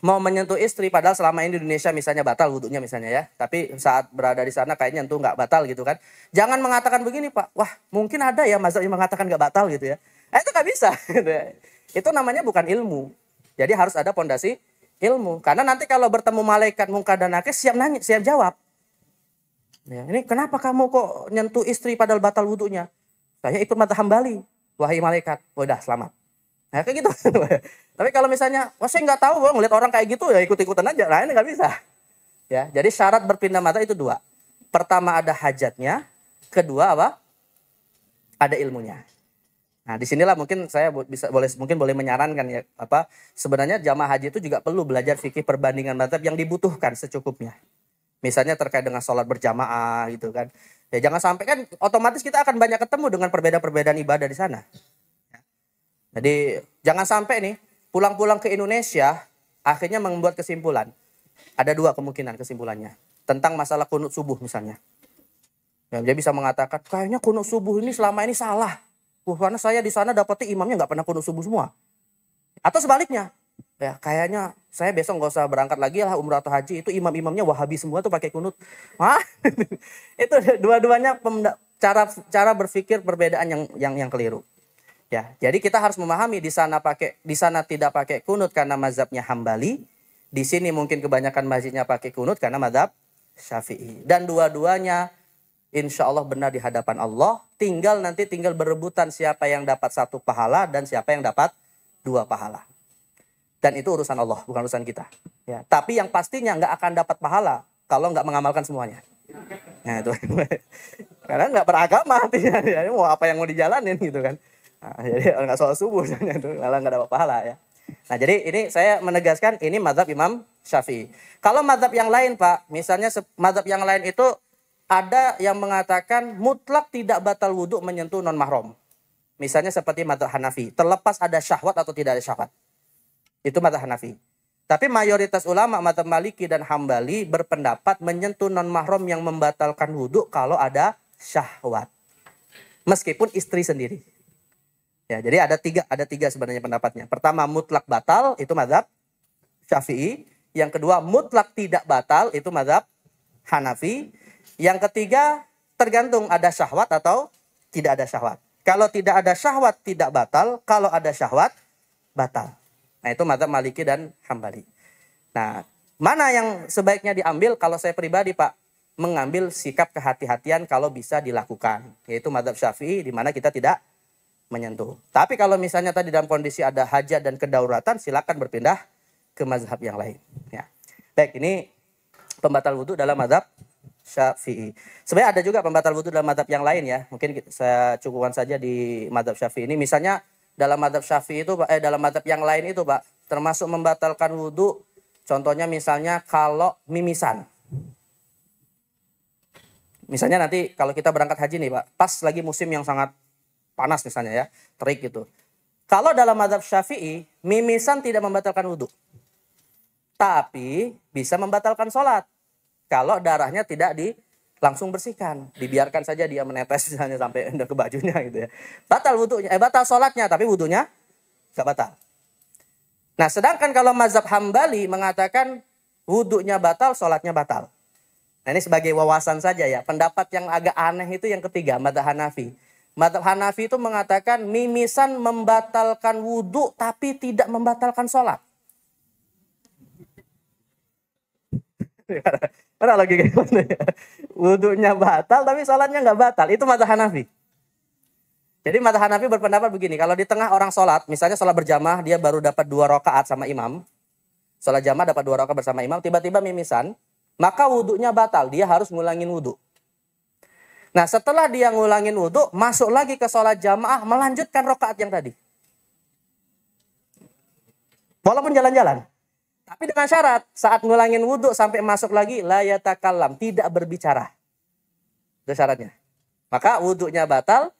mau menyentuh istri, padahal selama ini di Indonesia misalnya batal wudhunya misalnya ya, tapi saat berada di sana kayaknya nyentuh nggak batal gitu kan. Jangan mengatakan begini Pak, wah mungkin ada ya mazhab yang mengatakan nggak batal gitu ya. Itu nggak bisa. Itu namanya bukan ilmu. Jadi harus ada pondasi ilmu. Karena nanti kalau bertemu malaikat munkar dan nakir, siap nanya, siap jawab. Ya, ini kenapa kamu kok nyentuh istri padahal batal wudhunya? Saya ikut mazhab Hambali, wahai malaikat. Udah selamat. Nah kayak gitu. Tapi kalau misalnya, wah saya nggak tahu, ngeliat orang kayak gitu ya ikut-ikutan aja. Nah ini nggak bisa. Ya, jadi syarat berpindah mazhab itu 2. Pertama ada hajatnya, kedua apa? Ada ilmunya. Nah disinilah mungkin saya boleh menyarankan ya sebenarnya jamaah haji itu juga perlu belajar fikih perbandingan mazhab yang dibutuhkan secukupnya. Misalnya terkait dengan sholat berjamaah gitu kan. Ya jangan sampai kan otomatis kita akan banyak ketemu dengan perbedaan-perbedaan ibadah di sana. Jadi jangan sampai nih pulang-pulang ke Indonesia akhirnya membuat kesimpulan. Ada 2 kemungkinan kesimpulannya. Tentang masalah kunut subuh misalnya. Ya, dia bisa mengatakan kayaknya kunut subuh ini selama ini salah. Karena saya di sana dapetnya imamnya nggak pernah kunut subuh semua. Atau sebaliknya. Ya kayaknya saya besok nggak usah berangkat lagi lah umrah atau haji, itu imam-imamnya Wahabi semua tuh pakai kunut. Hah? Itu dua-duanya cara berpikir perbedaan yang keliru. Ya, jadi kita harus memahami di sana tidak pakai kunut karena mazhabnya Hambali, di sini mungkin kebanyakan masjidnya pakai kunut karena mazhab Syafi'i. Dan dua-duanya insya Allah benar di hadapan Allah, tinggal berebutan siapa yang dapat 1 pahala dan siapa yang dapat 2 pahala. Dan itu urusan Allah, bukan urusan kita. Ya, tapi yang pastinya nggak akan dapat pahala kalau nggak mengamalkan semuanya. Nah itu, karena nggak beragama artinya, ya, mau apa yang mau dijalanin gitu kan. Nah, jadi nggak sholat subuh, itu malah nggak dapat pahala ya. Nah jadi ini saya menegaskan ini mazhab Imam Syafi'i. Kalau mazhab yang lain Pak, misalnya mazhab yang lain itu ada yang mengatakan mutlak tidak batal wudhu menyentuh non mahram. Misalnya seperti mazhab Hanafi, terlepas ada syahwat atau tidak ada syahwat. Itu mazhab Hanafi. Tapi mayoritas ulama mazhab Maliki dan Hambali berpendapat menyentuh non mahram yang membatalkan wudhu kalau ada syahwat. Meskipun istri sendiri. Ya, jadi ada tiga sebenarnya pendapatnya. Pertama mutlak batal, itu mazhab Syafi'i. Yang kedua mutlak tidak batal, itu mazhab Hanafi. Yang ketiga tergantung ada syahwat atau tidak ada syahwat. Kalau tidak ada syahwat tidak batal, kalau ada syahwat batal. Nah itu mazhab Maliki dan Hambali. Nah mana yang sebaiknya diambil? Kalau saya pribadi Pak, mengambil sikap kehati-hatian kalau bisa dilakukan. Yaitu mazhab Syafi'i di mana kita tidak menyentuh. Tapi kalau misalnya tadi dalam kondisi ada hajat dan kedaulatan, silakan berpindah ke mazhab yang lain. Ya. Baik, ini pembatal wudhu dalam mazhab Syafi'i. Sebenarnya ada juga pembatal wudhu dalam mazhab yang lain ya. Mungkin saya cukupkan saja di mazhab Syafi'i ini. Misalnya dalam mazhab Syafi'i itu dalam mazhab yang lain itu Pak, termasuk membatalkan wudhu. Contohnya misalnya kalau mimisan. Misalnya nanti kalau kita berangkat haji nih Pak, pas lagi musim yang sangat panas misalnya ya, terik gitu. Kalau dalam mazhab Syafi'i, mimisan tidak membatalkan wudhu. Tapi bisa membatalkan sholat. Kalau darahnya tidak langsung bersihkan. Dibiarkan saja dia menetes misalnya sampai ke bajunya gitu ya. Batal wudhunya, batal sholatnya, tapi wudhunya gak batal. Nah sedangkan kalau mazhab Hambali mengatakan wudhunya batal, sholatnya batal. Nah ini sebagai wawasan saja ya. Pendapat yang agak aneh itu yang ketiga, mazhab Hanafi. Mazhab Hanafi itu mengatakan mimisan membatalkan wudhu tapi tidak membatalkan sholat. Mana logika gimana ya? Wudhunya batal tapi sholatnya nggak batal. Itu mazhab Hanafi. Jadi mazhab Hanafi berpendapat begini, kalau di tengah orang sholat, misalnya sholat berjamaah, dia baru dapat 2 rakaat sama imam, sholat jamaah dapat 2 rakaat bersama imam, tiba-tiba mimisan, maka wudhunya batal, dia harus ngulangin wudhu. Nah setelah dia ngulangin wudhu, masuk lagi ke sholat jamaah, melanjutkan rakaat yang tadi. Walaupun jalan-jalan. Tapi dengan syarat, saat ngulangin wudhu sampai masuk lagi, la yatakallam, tidak berbicara. Itu syaratnya. Maka wudhunya batal,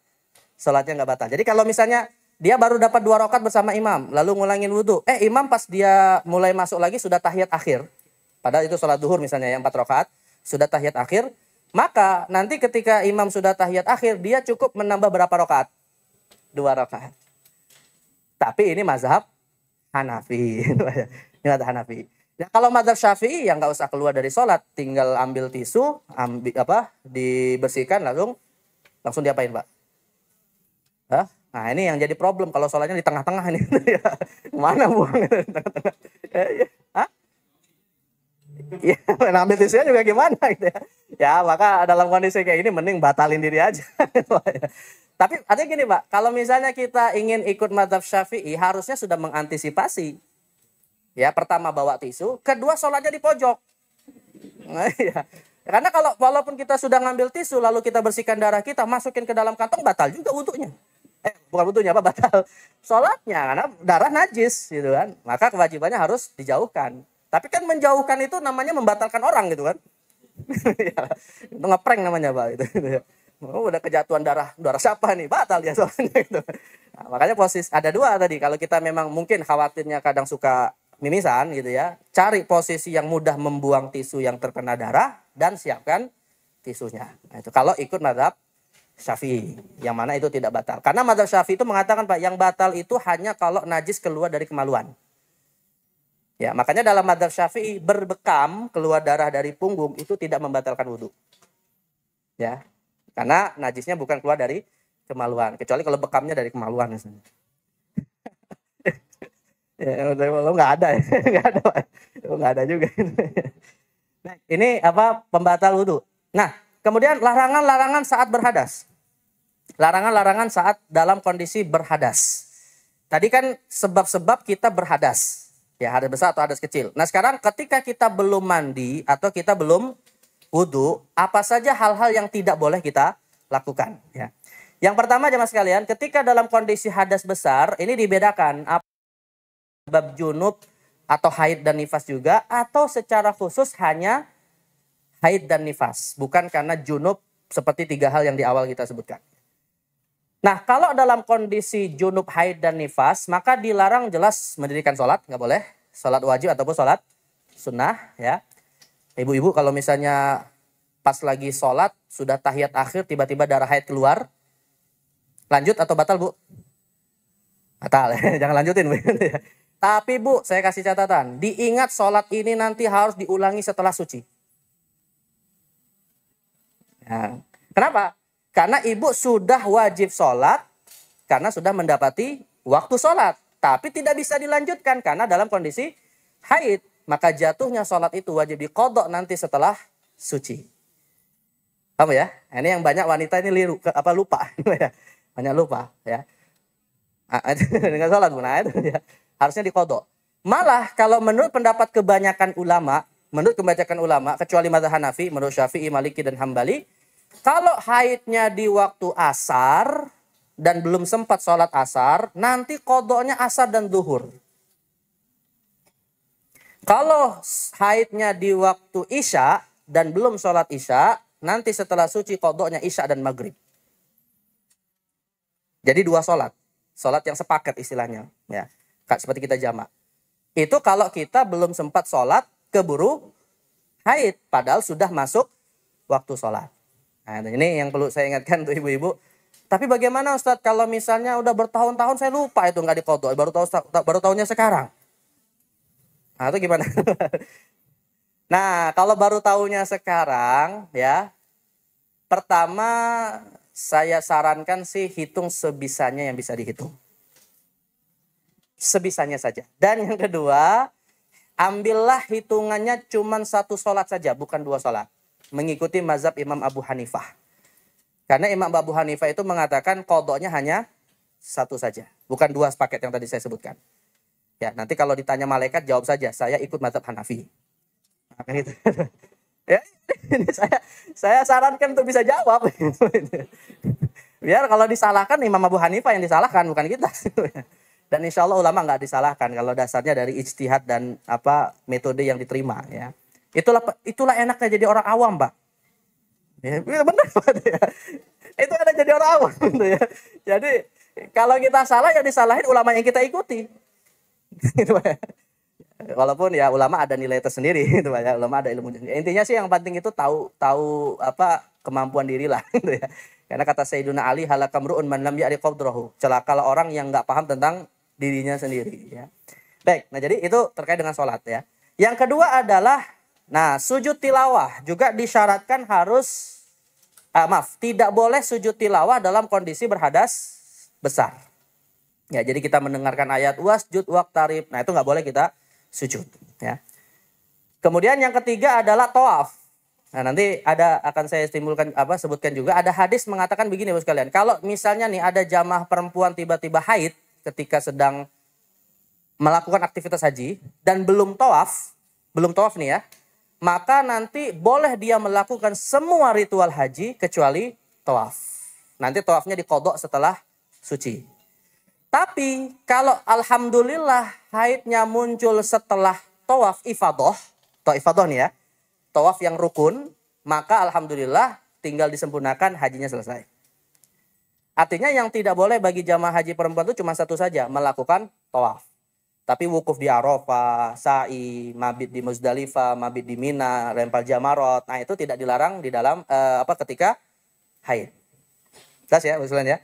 sholatnya nggak batal. Jadi kalau misalnya dia baru dapat 2 rakaat bersama imam, lalu ngulangin wudhu. Imam pas dia mulai masuk lagi sudah tahiyat akhir. Padahal itu sholat duhur misalnya yang 4 rakaat, sudah tahiyat akhir. Maka nanti ketika imam sudah tahiyat akhir, dia cukup menambah berapa rakaat? 2 rakaat. Tapi ini mazhab Hanafi. Ini mazhab Hanafi. Nah, kalau mazhab Syafi'i yang nggak usah keluar dari sholat, tinggal ambil tisu, dibersihkan langsung diapain, Pak? Hah? Nah ini yang jadi problem kalau sholatnya di tengah-tengah nih. Mana buang di tengah-tengah? Hah? Ya, ambil tisunya juga gimana gitu ya. Ya maka dalam kondisi kayak ini mending batalin diri aja. Tapi artinya gini Pak, kalau misalnya kita ingin ikut mazhab Syafi'i harusnya sudah mengantisipasi. Ya pertama bawa tisu, kedua sholatnya di pojok. Nah, ya. Karena kalau walaupun kita sudah ngambil tisu lalu kita bersihkan darah kita, masukin ke dalam kantong, batal juga wudhunya. Bukan wudhunya apa, batal sholatnya karena darah najis gitu kan. Maka kewajibannya harus dijauhkan. Tapi kan menjauhkan itu namanya membatalkan orang gitu kan. Ya, itu ngeprank namanya Pak gitu. Oh, udah kejatuhan darah siapa nih, batal dia sholatnya gitu. Nah, makanya posisi ada 2 tadi. Kalau kita memang mungkin khawatirnya kadang suka mimisan gitu ya, cari posisi yang mudah membuang tisu yang terkena darah dan siapkan tisunya. Nah, itu kalau ikut mazhab Syafi'i, yang mana itu tidak batal. Karena mazhab Syafi'i itu mengatakan Pak, yang batal itu hanya kalau najis keluar dari kemaluan. Ya, makanya dalam mazhab Syafi'i berbekam keluar darah dari punggung itu tidak membatalkan wudhu. Ya, karena najisnya bukan keluar dari kemaluan, kecuali kalau bekamnya dari kemaluan misalnya. Ya, lo nggak ada ya, nggak ada juga. Nah, ini apa pembatal wudhu. Nah, kemudian larangan-larangan saat berhadas. Larangan-larangan saat dalam kondisi berhadas. Tadi kan sebab-sebab kita berhadas. Ya, hadas besar atau hadas kecil. Nah, sekarang ketika kita belum mandi atau kita belum wudhu, apa saja hal-hal yang tidak boleh kita lakukan. Ya. Yang pertama jemaah sekalian, ketika dalam kondisi hadas besar, ini dibedakan sebab junub atau haid dan nifas juga, atau secara khusus hanya haid dan nifas, bukan karena junub seperti 3 hal yang di awal kita sebutkan. Nah, kalau dalam kondisi junub, haid dan nifas, maka dilarang jelas mendirikan sholat, nggak boleh, sholat wajib ataupun sholat sunnah ya. Ibu-ibu kalau misalnya pas lagi sholat sudah tahiyat akhir tiba-tiba darah haid keluar, lanjut atau batal Bu? Batal, jangan lanjutin Bu. Tapi Bu, saya kasih catatan, diingat sholat ini nanti harus diulangi setelah suci. Ya. Kenapa? Karena ibu sudah wajib sholat, karena sudah mendapati waktu sholat. Tapi tidak bisa dilanjutkan, karena dalam kondisi haid. Maka jatuhnya sholat itu wajib diqodok nanti setelah suci. Paham ya? Ini yang banyak wanita ini lupa. Banyak lupa ya. Dengan sholat Bu, nah itu ya. Harusnya diqodok. Malah kalau menurut pendapat kebanyakan ulama, kecuali mazhab Hanafi, menurut Syafi'i, Maliki dan Hambali, kalau haidnya di waktu asar dan belum sempat sholat asar, nanti qodoknya asar dan zuhur. Kalau haidnya di waktu isya dan belum sholat isya, nanti setelah suci qodoknya isya dan maghrib. Jadi 2 sholat. Sholat yang sepaket istilahnya. Ya. Seperti kita jamak. Itu kalau kita belum sempat sholat keburu haid. Padahal sudah masuk waktu sholat. Nah, ini yang perlu saya ingatkan untuk ibu-ibu. Tapi bagaimana Ustadz kalau misalnya udah bertahun-tahun saya lupa itu nggak diqodok. Baru tahunnya sekarang. Nah itu gimana? Nah kalau baru tahunnya sekarang ya. Pertama saya sarankan sih hitung sebisanya yang bisa dihitung. Sebisanya saja. Dan yang kedua, ambillah hitungannya cuma 1 sholat saja, bukan 2 sholat. Mengikuti mazhab Imam Abu Hanifah. Karena Imam Abu Hanifah itu mengatakan qadanya hanya 1 saja. Bukan 2 paket yang tadi saya sebutkan. Ya, nanti kalau ditanya malaikat, jawab saja, saya ikut mazhab Hanafi. Nah, gitu. Ya, ini saya sarankan untuk bisa jawab. Biar kalau disalahkan Imam Abu Hanifah yang disalahkan, bukan kita. Dan insya Allah ulama nggak disalahkan kalau dasarnya dari ijtihad dan metode yang diterima. Ya. Itulah enaknya jadi orang awam, Pak. Ya, benar, Pak. Ya. Itu ada jadi orang awam. Gitu ya. Jadi kalau kita salah ya disalahin ulama yang kita ikuti. Gitu, Pak. Walaupun ya ulama ada nilai tersendiri, gitu ya. Ulama ada ilmu. Intinya sih yang penting itu tahu kemampuan diri lah, gitu ya. Karena kata Sayyiduna Ali, halakamru'un man lam ya'ri qadrahu. Celakalah orang yang nggak paham tentang dirinya sendiri. Ya. Baik, nah jadi itu terkait dengan sholat ya. Yang kedua adalah, sujud tilawah juga disyaratkan harus, tidak boleh sujud tilawah dalam kondisi berhadas besar. Ya, jadi kita mendengarkan ayat wasjud waqtarib, itu nggak boleh kita sujud ya. Kemudian yang ketiga adalah tawaf. Nah, nanti akan saya sebutkan juga ada hadis mengatakan begini Bapak sekalian. Kalau misalnya nih ada jamaah perempuan tiba-tiba haid ketika sedang melakukan aktivitas haji dan belum tawaf nih ya, maka nanti boleh dia melakukan semua ritual haji kecuali tawaf. Nanti tawafnya diqadha setelah suci. Tapi kalau alhamdulillah haidnya muncul setelah tawaf ifadah nih ya, tawaf yang rukun, maka alhamdulillah tinggal disempurnakan, hajinya selesai. Artinya yang tidak boleh bagi jamaah haji perempuan itu cuma 1 saja, melakukan tawaf. Tapi wukuf di Arafah, sa'i, mabit di Muzdalifah, mabit di Mina, lempar jamarot, itu tidak dilarang di dalam ketika haid. Jelas ya usulan ya.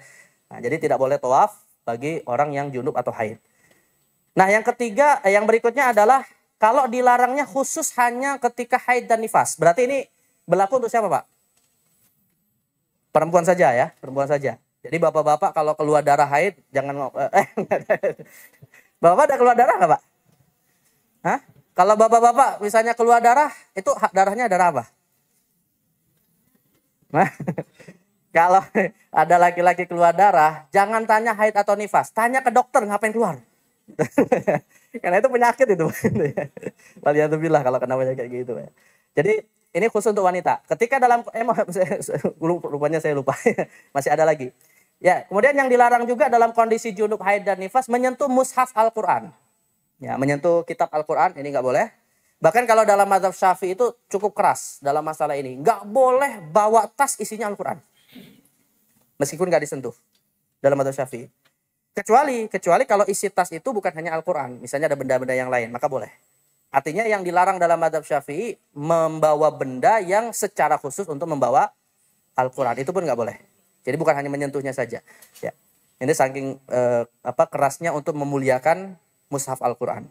Nah, jadi tidak boleh tawaf bagi orang yang junub atau haid. Nah, yang ketiga, yang berikutnya adalah kalau dilarangnya khusus hanya ketika haid dan nifas. Berarti ini berlaku untuk siapa, Pak? Perempuan saja ya, perempuan saja. Jadi bapak-bapak kalau keluar darah haid jangan Bapak ada keluar darah nggak, Pak? Hah? Kalau bapak-bapak misalnya keluar darah, itu darahnya darah apa? Nah, kalau ada laki-laki keluar darah, jangan tanya haid atau nifas. Tanya ke dokter ngapain keluar. Karena itu penyakit itu. Waliyadzubillah kalau kena penyakit kayak gitu. Jadi ini khusus untuk wanita. Ketika dalam, rupanya saya lupa. Masih ada lagi. Ya, kemudian yang dilarang juga dalam kondisi junub, haid, dan nifas menyentuh mushaf Al-Quran. Ya, menyentuh kitab Al-Quran ini nggak boleh. Bahkan kalau dalam mazhab Syafi'i itu cukup keras dalam masalah ini. Nggak boleh bawa tas isinya Al-Quran. Meskipun nggak disentuh dalam mazhab Syafi'i. Kecuali kalau isi tas itu bukan hanya Al-Quran. Misalnya ada benda-benda yang lain, maka boleh. Artinya yang dilarang dalam mazhab Syafi'i membawa benda yang secara khusus untuk membawa Al-Quran. Itu pun nggak boleh. Jadi bukan hanya menyentuhnya saja. Ya. Ini saking kerasnya untuk memuliakan mushaf Al-Quran.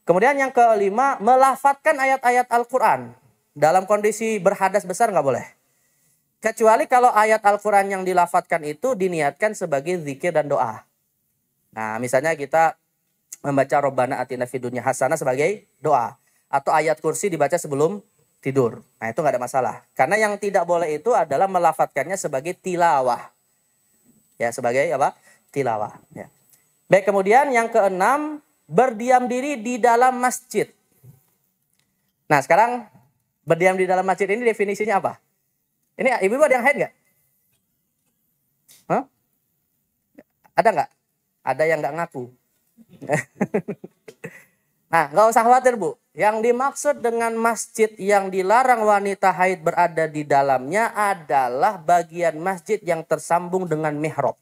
Kemudian yang kelima, melafadzkan ayat-ayat Al-Quran. Dalam kondisi berhadas besar nggak boleh. Kecuali kalau ayat Al-Quran yang dilafadzkan itu diniatkan sebagai zikir dan doa. Nah, misalnya kita membaca Rabbana atina fid dunya hasanah sebagai doa. Atau ayat kursi dibaca sebelum tidur. Nah, itu nggak ada masalah. Karena yang tidak boleh itu adalah melafadzkannya sebagai tilawah. Ya, sebagai tilawah. Ya. Baik, kemudian yang keenam, berdiam diri di dalam masjid. Nah, sekarang berdiam di dalam masjid ini definisinya apa? Ini ibu-ibu ada yang haid nggak? Huh? Ada nggak? Ada yang nggak ngaku. Nah, nggak usah khawatir, Bu. Yang dimaksud dengan masjid yang dilarang wanita haid berada di dalamnya adalah bagian masjid yang tersambung dengan mihrab.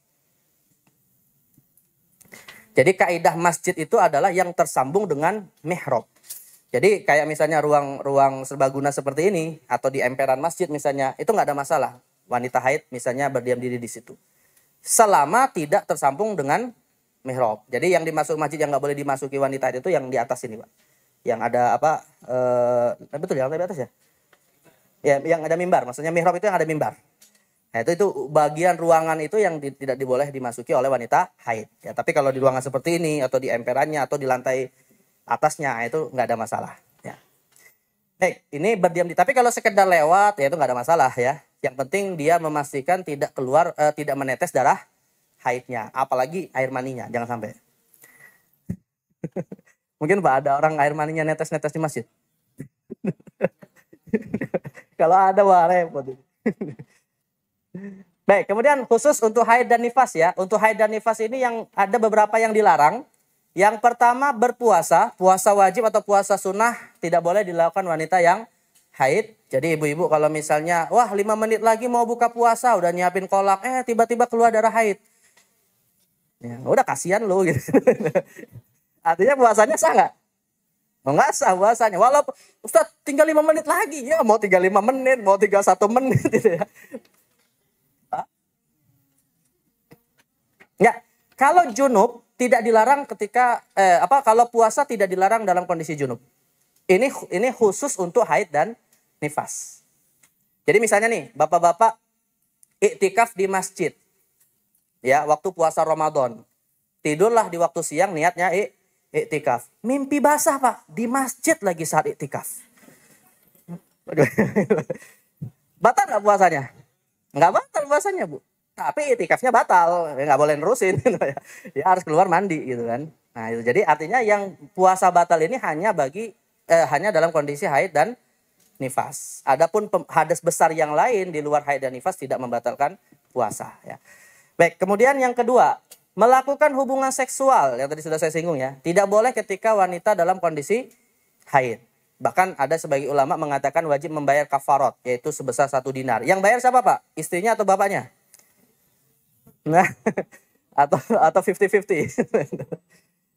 Jadi kaidah masjid itu adalah yang tersambung dengan mihrab. Jadi kayak misalnya ruang serbaguna seperti ini atau di emperan masjid misalnya, itu nggak ada masalah. Wanita haid misalnya berdiam diri di situ. Selama tidak tersambung dengan mihrab. Jadi yang dimasuk masjid yang nggak boleh dimasuki wanita itu yang di atas ini, Pak. Yang ada betul ya, yang di atas ya? Ya, yang ada mimbar. Maksudnya mihrab itu yang ada mimbar. Nah, itu bagian ruangan itu yang tidak diboleh dimasuki oleh wanita haid. Ya, tapi kalau di ruangan seperti ini atau di emperannya atau di lantai atasnya itu nggak ada masalah. Ya. Baik, ini berdiam di. Tapi kalau sekedar lewat ya itu nggak ada masalah ya. Yang penting dia memastikan tidak keluar, tidak menetes darah haidnya, apalagi air maninya, jangan sampai. Mungkin Pak ada orang air maninya netes-netes di masjid. Kalau ada wah repot. Baik, kemudian khusus untuk haid dan nifas ya. Untuk haid dan nifas ini yang ada beberapa yang dilarang. Yang pertama berpuasa, puasa wajib atau puasa sunnah tidak boleh dilakukan wanita yang haid. Jadi ibu-ibu kalau misalnya, wah 5 menit lagi mau buka puasa, udah nyiapin kolak, tiba-tiba keluar darah haid. Ya, udah kasihan lo gitu. Artinya puasanya sah nggak? Nggak sah puasanya. Walaupun Ustaz tinggal 5 menit lagi, ya mau tinggal 5 menit, mau tinggal 1 menit gitu ya. Ya, kalau junub tidak dilarang ketika kalau puasa tidak dilarang dalam kondisi junub. Ini khusus untuk haid dan nifas. Jadi misalnya nih, bapak-bapak iktikaf di masjid. Ya, waktu puasa Ramadan. Tidurlah di waktu siang niatnya iktikaf. Mimpi basah, Pak, di masjid lagi saat iktikaf. Batal nggak puasanya? Nggak batal puasanya, Bu. Tapi iktikafnya batal, nggak boleh nerusin. Ya harus keluar mandi gitu kan. Nah, itu jadi artinya yang puasa batal ini hanya dalam kondisi haid dan nifas. Adapun hadas besar yang lain di luar haid dan nifas tidak membatalkan puasa ya. Baik, kemudian yang kedua, melakukan hubungan seksual yang tadi sudah saya singgung ya. Tidak boleh ketika wanita dalam kondisi haid. Bahkan ada sebagian ulama mengatakan wajib membayar kafarat, yaitu sebesar 1 dinar. Yang bayar siapa, Pak? Istrinya atau bapaknya? Nah, atau 50-50.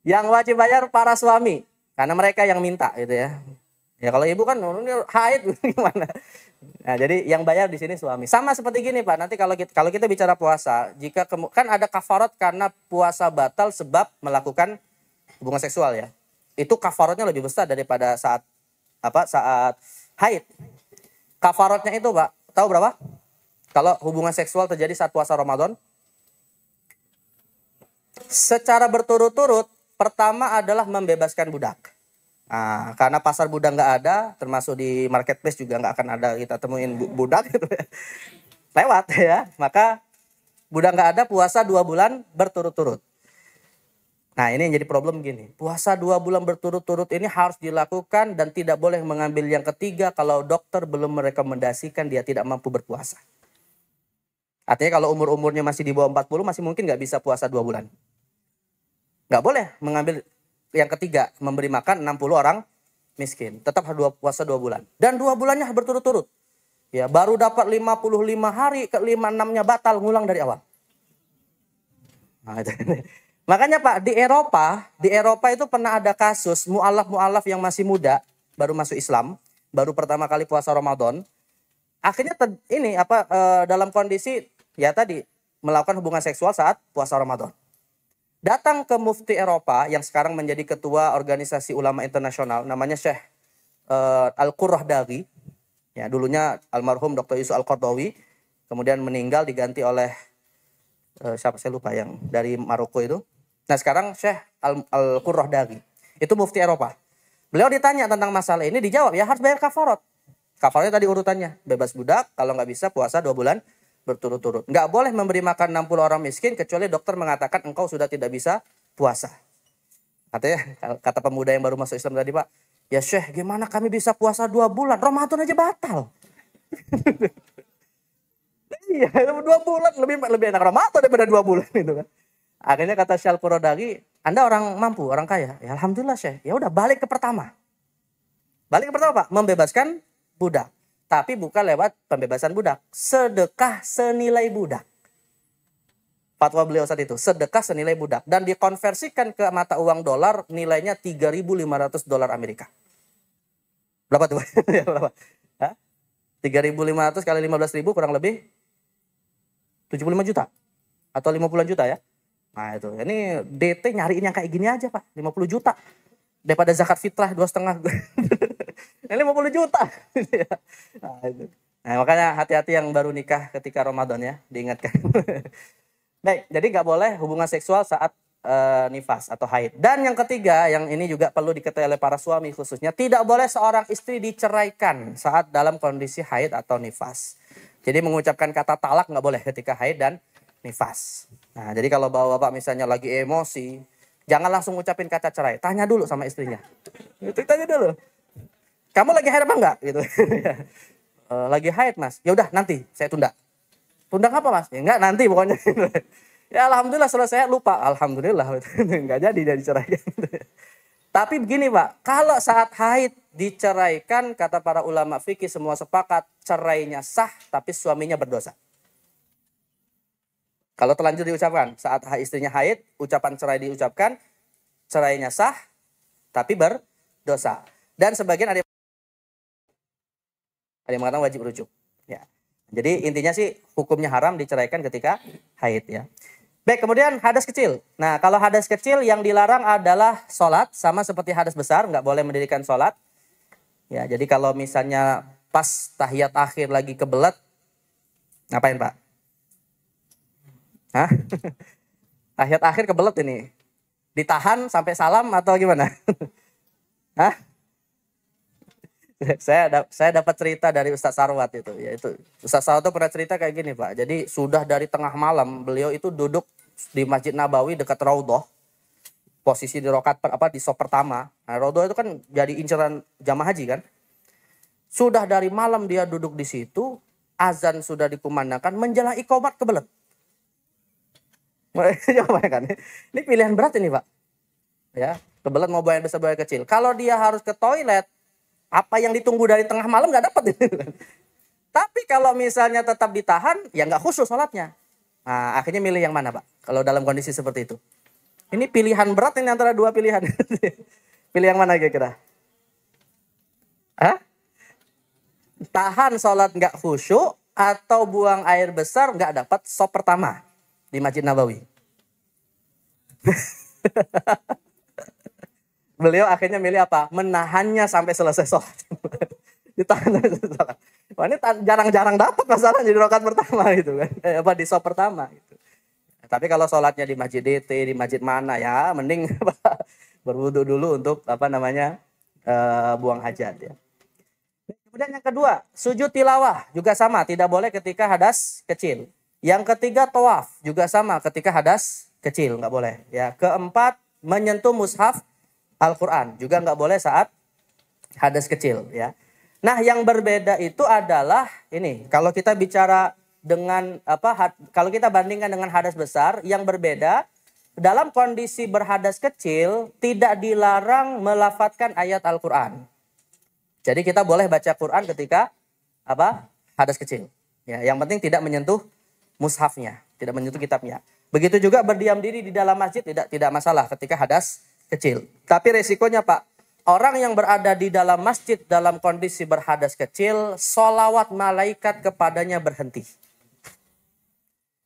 Yang wajib bayar para suami, karena mereka yang minta gitu ya. Ya kalau ibu kan haid gimana? Nah, jadi yang bayar di sini suami. Sama seperti gini, Pak. Nanti kalau kita bicara puasa, jika kan ada kafarat karena puasa batal sebab melakukan hubungan seksual ya. Itu kafaratnya lebih besar daripada saat haid. Kafaratnya itu, Pak, tahu berapa? Kalau hubungan seksual terjadi saat puasa Ramadan, secara berturut-turut, pertama adalah membebaskan budak. Nah, karena pasar budak nggak ada, termasuk di marketplace juga nggak akan ada kita temuin budak gitu ya. Lewat ya, maka budak nggak ada, puasa 2 bulan berturut-turut. Nah, ini yang jadi problem gini, puasa 2 bulan berturut-turut ini harus dilakukan dan tidak boleh mengambil yang ketiga kalau dokter belum merekomendasikan dia tidak mampu berpuasa. Artinya kalau umur-umurnya masih di bawah 40 masih mungkin nggak bisa puasa 2 bulan. Nggak boleh mengambil yang ketiga, memberi makan 60 orang miskin. Tetap harus puasa 2 bulan. Dan 2 bulannya berturut-turut. Ya, baru dapat 55 hari, ke 56-nya batal, ngulang dari awal. Nah, itu. Makanya Pak, di Eropa itu pernah ada kasus mu'alaf yang masih muda, baru masuk Islam, baru pertama kali puasa Ramadan. Akhirnya dalam kondisi ya tadi melakukan hubungan seksual saat puasa Ramadan. Datang ke mufti Eropa yang sekarang menjadi ketua organisasi ulama internasional, namanya Syekh Al-Qurradaghi. Ya, dulunya almarhum Dr. Yusuf Al-Qaradawi, kemudian meninggal diganti oleh siapa saya lupa yang dari Maroko itu. Nah, sekarang Syekh Al-Qurradaghi. Itu mufti Eropa. Beliau ditanya tentang masalah ini, dijawab ya harus bayar kafarat. Kafaratnya tadi urutannya, bebas budak, kalau nggak bisa puasa 2 bulan berturut-turut. Nggak boleh memberi makan 60 orang miskin kecuali dokter mengatakan engkau sudah tidak bisa puasa. Katanya, kata pemuda yang baru masuk Islam tadi, Pak, ya Syekh gimana kami bisa puasa 2 bulan? Ramadan aja batal. Iya, 2 bulan lebih enak Ramadan daripada 2 bulan itu kan. Akhirnya kata Syekh Al-Qurradaghi, Anda orang mampu, orang kaya. Ya alhamdulillah Syekh. Ya udah balik ke pertama. Balik ke pertama, Pak, membebaskan budak. Tapi bukan lewat pembebasan budak. Sedekah senilai budak. Fatwa beliau saat itu. Sedekah senilai budak. Dan dikonversikan ke mata uang dolar nilainya $3.500 Amerika. Berapa tuh? Berapa? 3.500 kali 15.000 kurang lebih 75 juta. Atau 50 juta ya. Nah itu. Ini DT nyariin yang kayak gini aja Pak. 50 juta. Daripada zakat fitrah 2,5. Ini 50 juta. Nah, itu. Nah, makanya hati-hati yang baru nikah ketika Ramadan ya, diingatkan. Baik, jadi nggak boleh hubungan seksual saat nifas atau haid. Dan yang ketiga, yang ini juga perlu diketahui oleh para suami khususnya, tidak boleh seorang istri diceraikan saat dalam kondisi haid atau nifas. Jadi mengucapkan kata talak nggak boleh ketika haid dan nifas. Nah, jadi kalau bapak-bapak misalnya lagi emosi, jangan langsung ngucapin kata cerai. Tanya dulu sama istrinya. Itu tanya dulu. Kamu lagi haid apa enggak? Gitu. Lagi haid mas. Ya udah nanti saya tunda. Tunda apa mas? Ya enggak nanti pokoknya. Ya alhamdulillah selesai lupa. Alhamdulillah enggak jadi dia diceraikan. Tapi begini pak, kalau saat haid diceraikan kata para ulama fikih semua sepakat cerainya sah tapi suaminya berdosa. Kalau terlanjur diucapkan saat istrinya haid, ucapan cerai diucapkan, cerainya sah tapi berdosa. Dan sebagian ada yang mengatakan wajib rujuk. Ya. Jadi intinya sih hukumnya haram diceraikan ketika haid ya. Baik, kemudian hadas kecil. Nah, kalau hadas kecil yang dilarang adalah sholat, sama seperti hadas besar, nggak boleh mendirikan sholat. Ya, jadi kalau misalnya pas tahiyat akhir lagi kebelet, ngapain Pak? Hah? Tahiyat akhir kebelet ini. Ditahan sampai salam atau gimana? Hah? Saya dapat cerita dari Ustadz Sarwat itu, yaitu Ustadz Sarwat itu pernah cerita kayak gini Pak. Jadi sudah dari tengah malam beliau itu duduk di Masjid Nabawi dekat Raudhah, posisi di di sop pertama. Nah, Raudhah itu kan jadi inceran jamaah haji kan. Sudah dari malam dia duduk di situ, azan sudah dikumandangkan, menjelang iqomat kebelet. Coba kan, ini pilihan berat ini Pak. Ya, kebelet mau bayar besar bayar kecil. Kalau dia harus ke toilet, apa yang ditunggu dari tengah malam nggak dapat. Tapi kalau misalnya tetap ditahan, ya nggak khusyuk sholatnya. Nah, akhirnya milih yang mana Pak? Kalau dalam kondisi seperti itu. Ini pilihan berat ini antara dua pilihan. Pilih yang mana kira-kira? Hah? Tahan sholat nggak khusyuk atau buang air besar nggak dapat sop pertama di Masjid Nabawi. Beliau akhirnya milih apa? Menahannya sampai selesai sholat. Ditahan sampai selesai sholat. Wah, ini jarang-jarang dapat masalah di rakaat pertama gitu kan. Di sop pertama gitu. Tapi kalau sholatnya di masjid DT, di masjid mana ya, mending berwudu dulu untuk buang hajat ya. Kemudian yang kedua, sujud tilawah juga sama, tidak boleh ketika hadas kecil. Yang ketiga, tawaf juga sama ketika hadas kecil, nggak boleh. Ya, keempat, menyentuh mushaf Al-Quran juga nggak boleh saat hadas kecil ya. Nah, yang berbeda itu adalah ini. Kalau kita bicara dengan kalau kita bandingkan dengan hadas besar, yang berbeda dalam kondisi berhadas kecil tidak dilarang melafadzkan ayat Al-Quran. Jadi kita boleh baca Quran ketika hadas kecil. Ya, yang penting tidak menyentuh mushafnya, tidak menyentuh kitabnya. Begitu juga berdiam diri di dalam masjid tidak masalah ketika hadas kecil. Tapi resikonya Pak, orang yang berada di dalam masjid dalam kondisi berhadas kecil, sholawat malaikat kepadanya berhenti.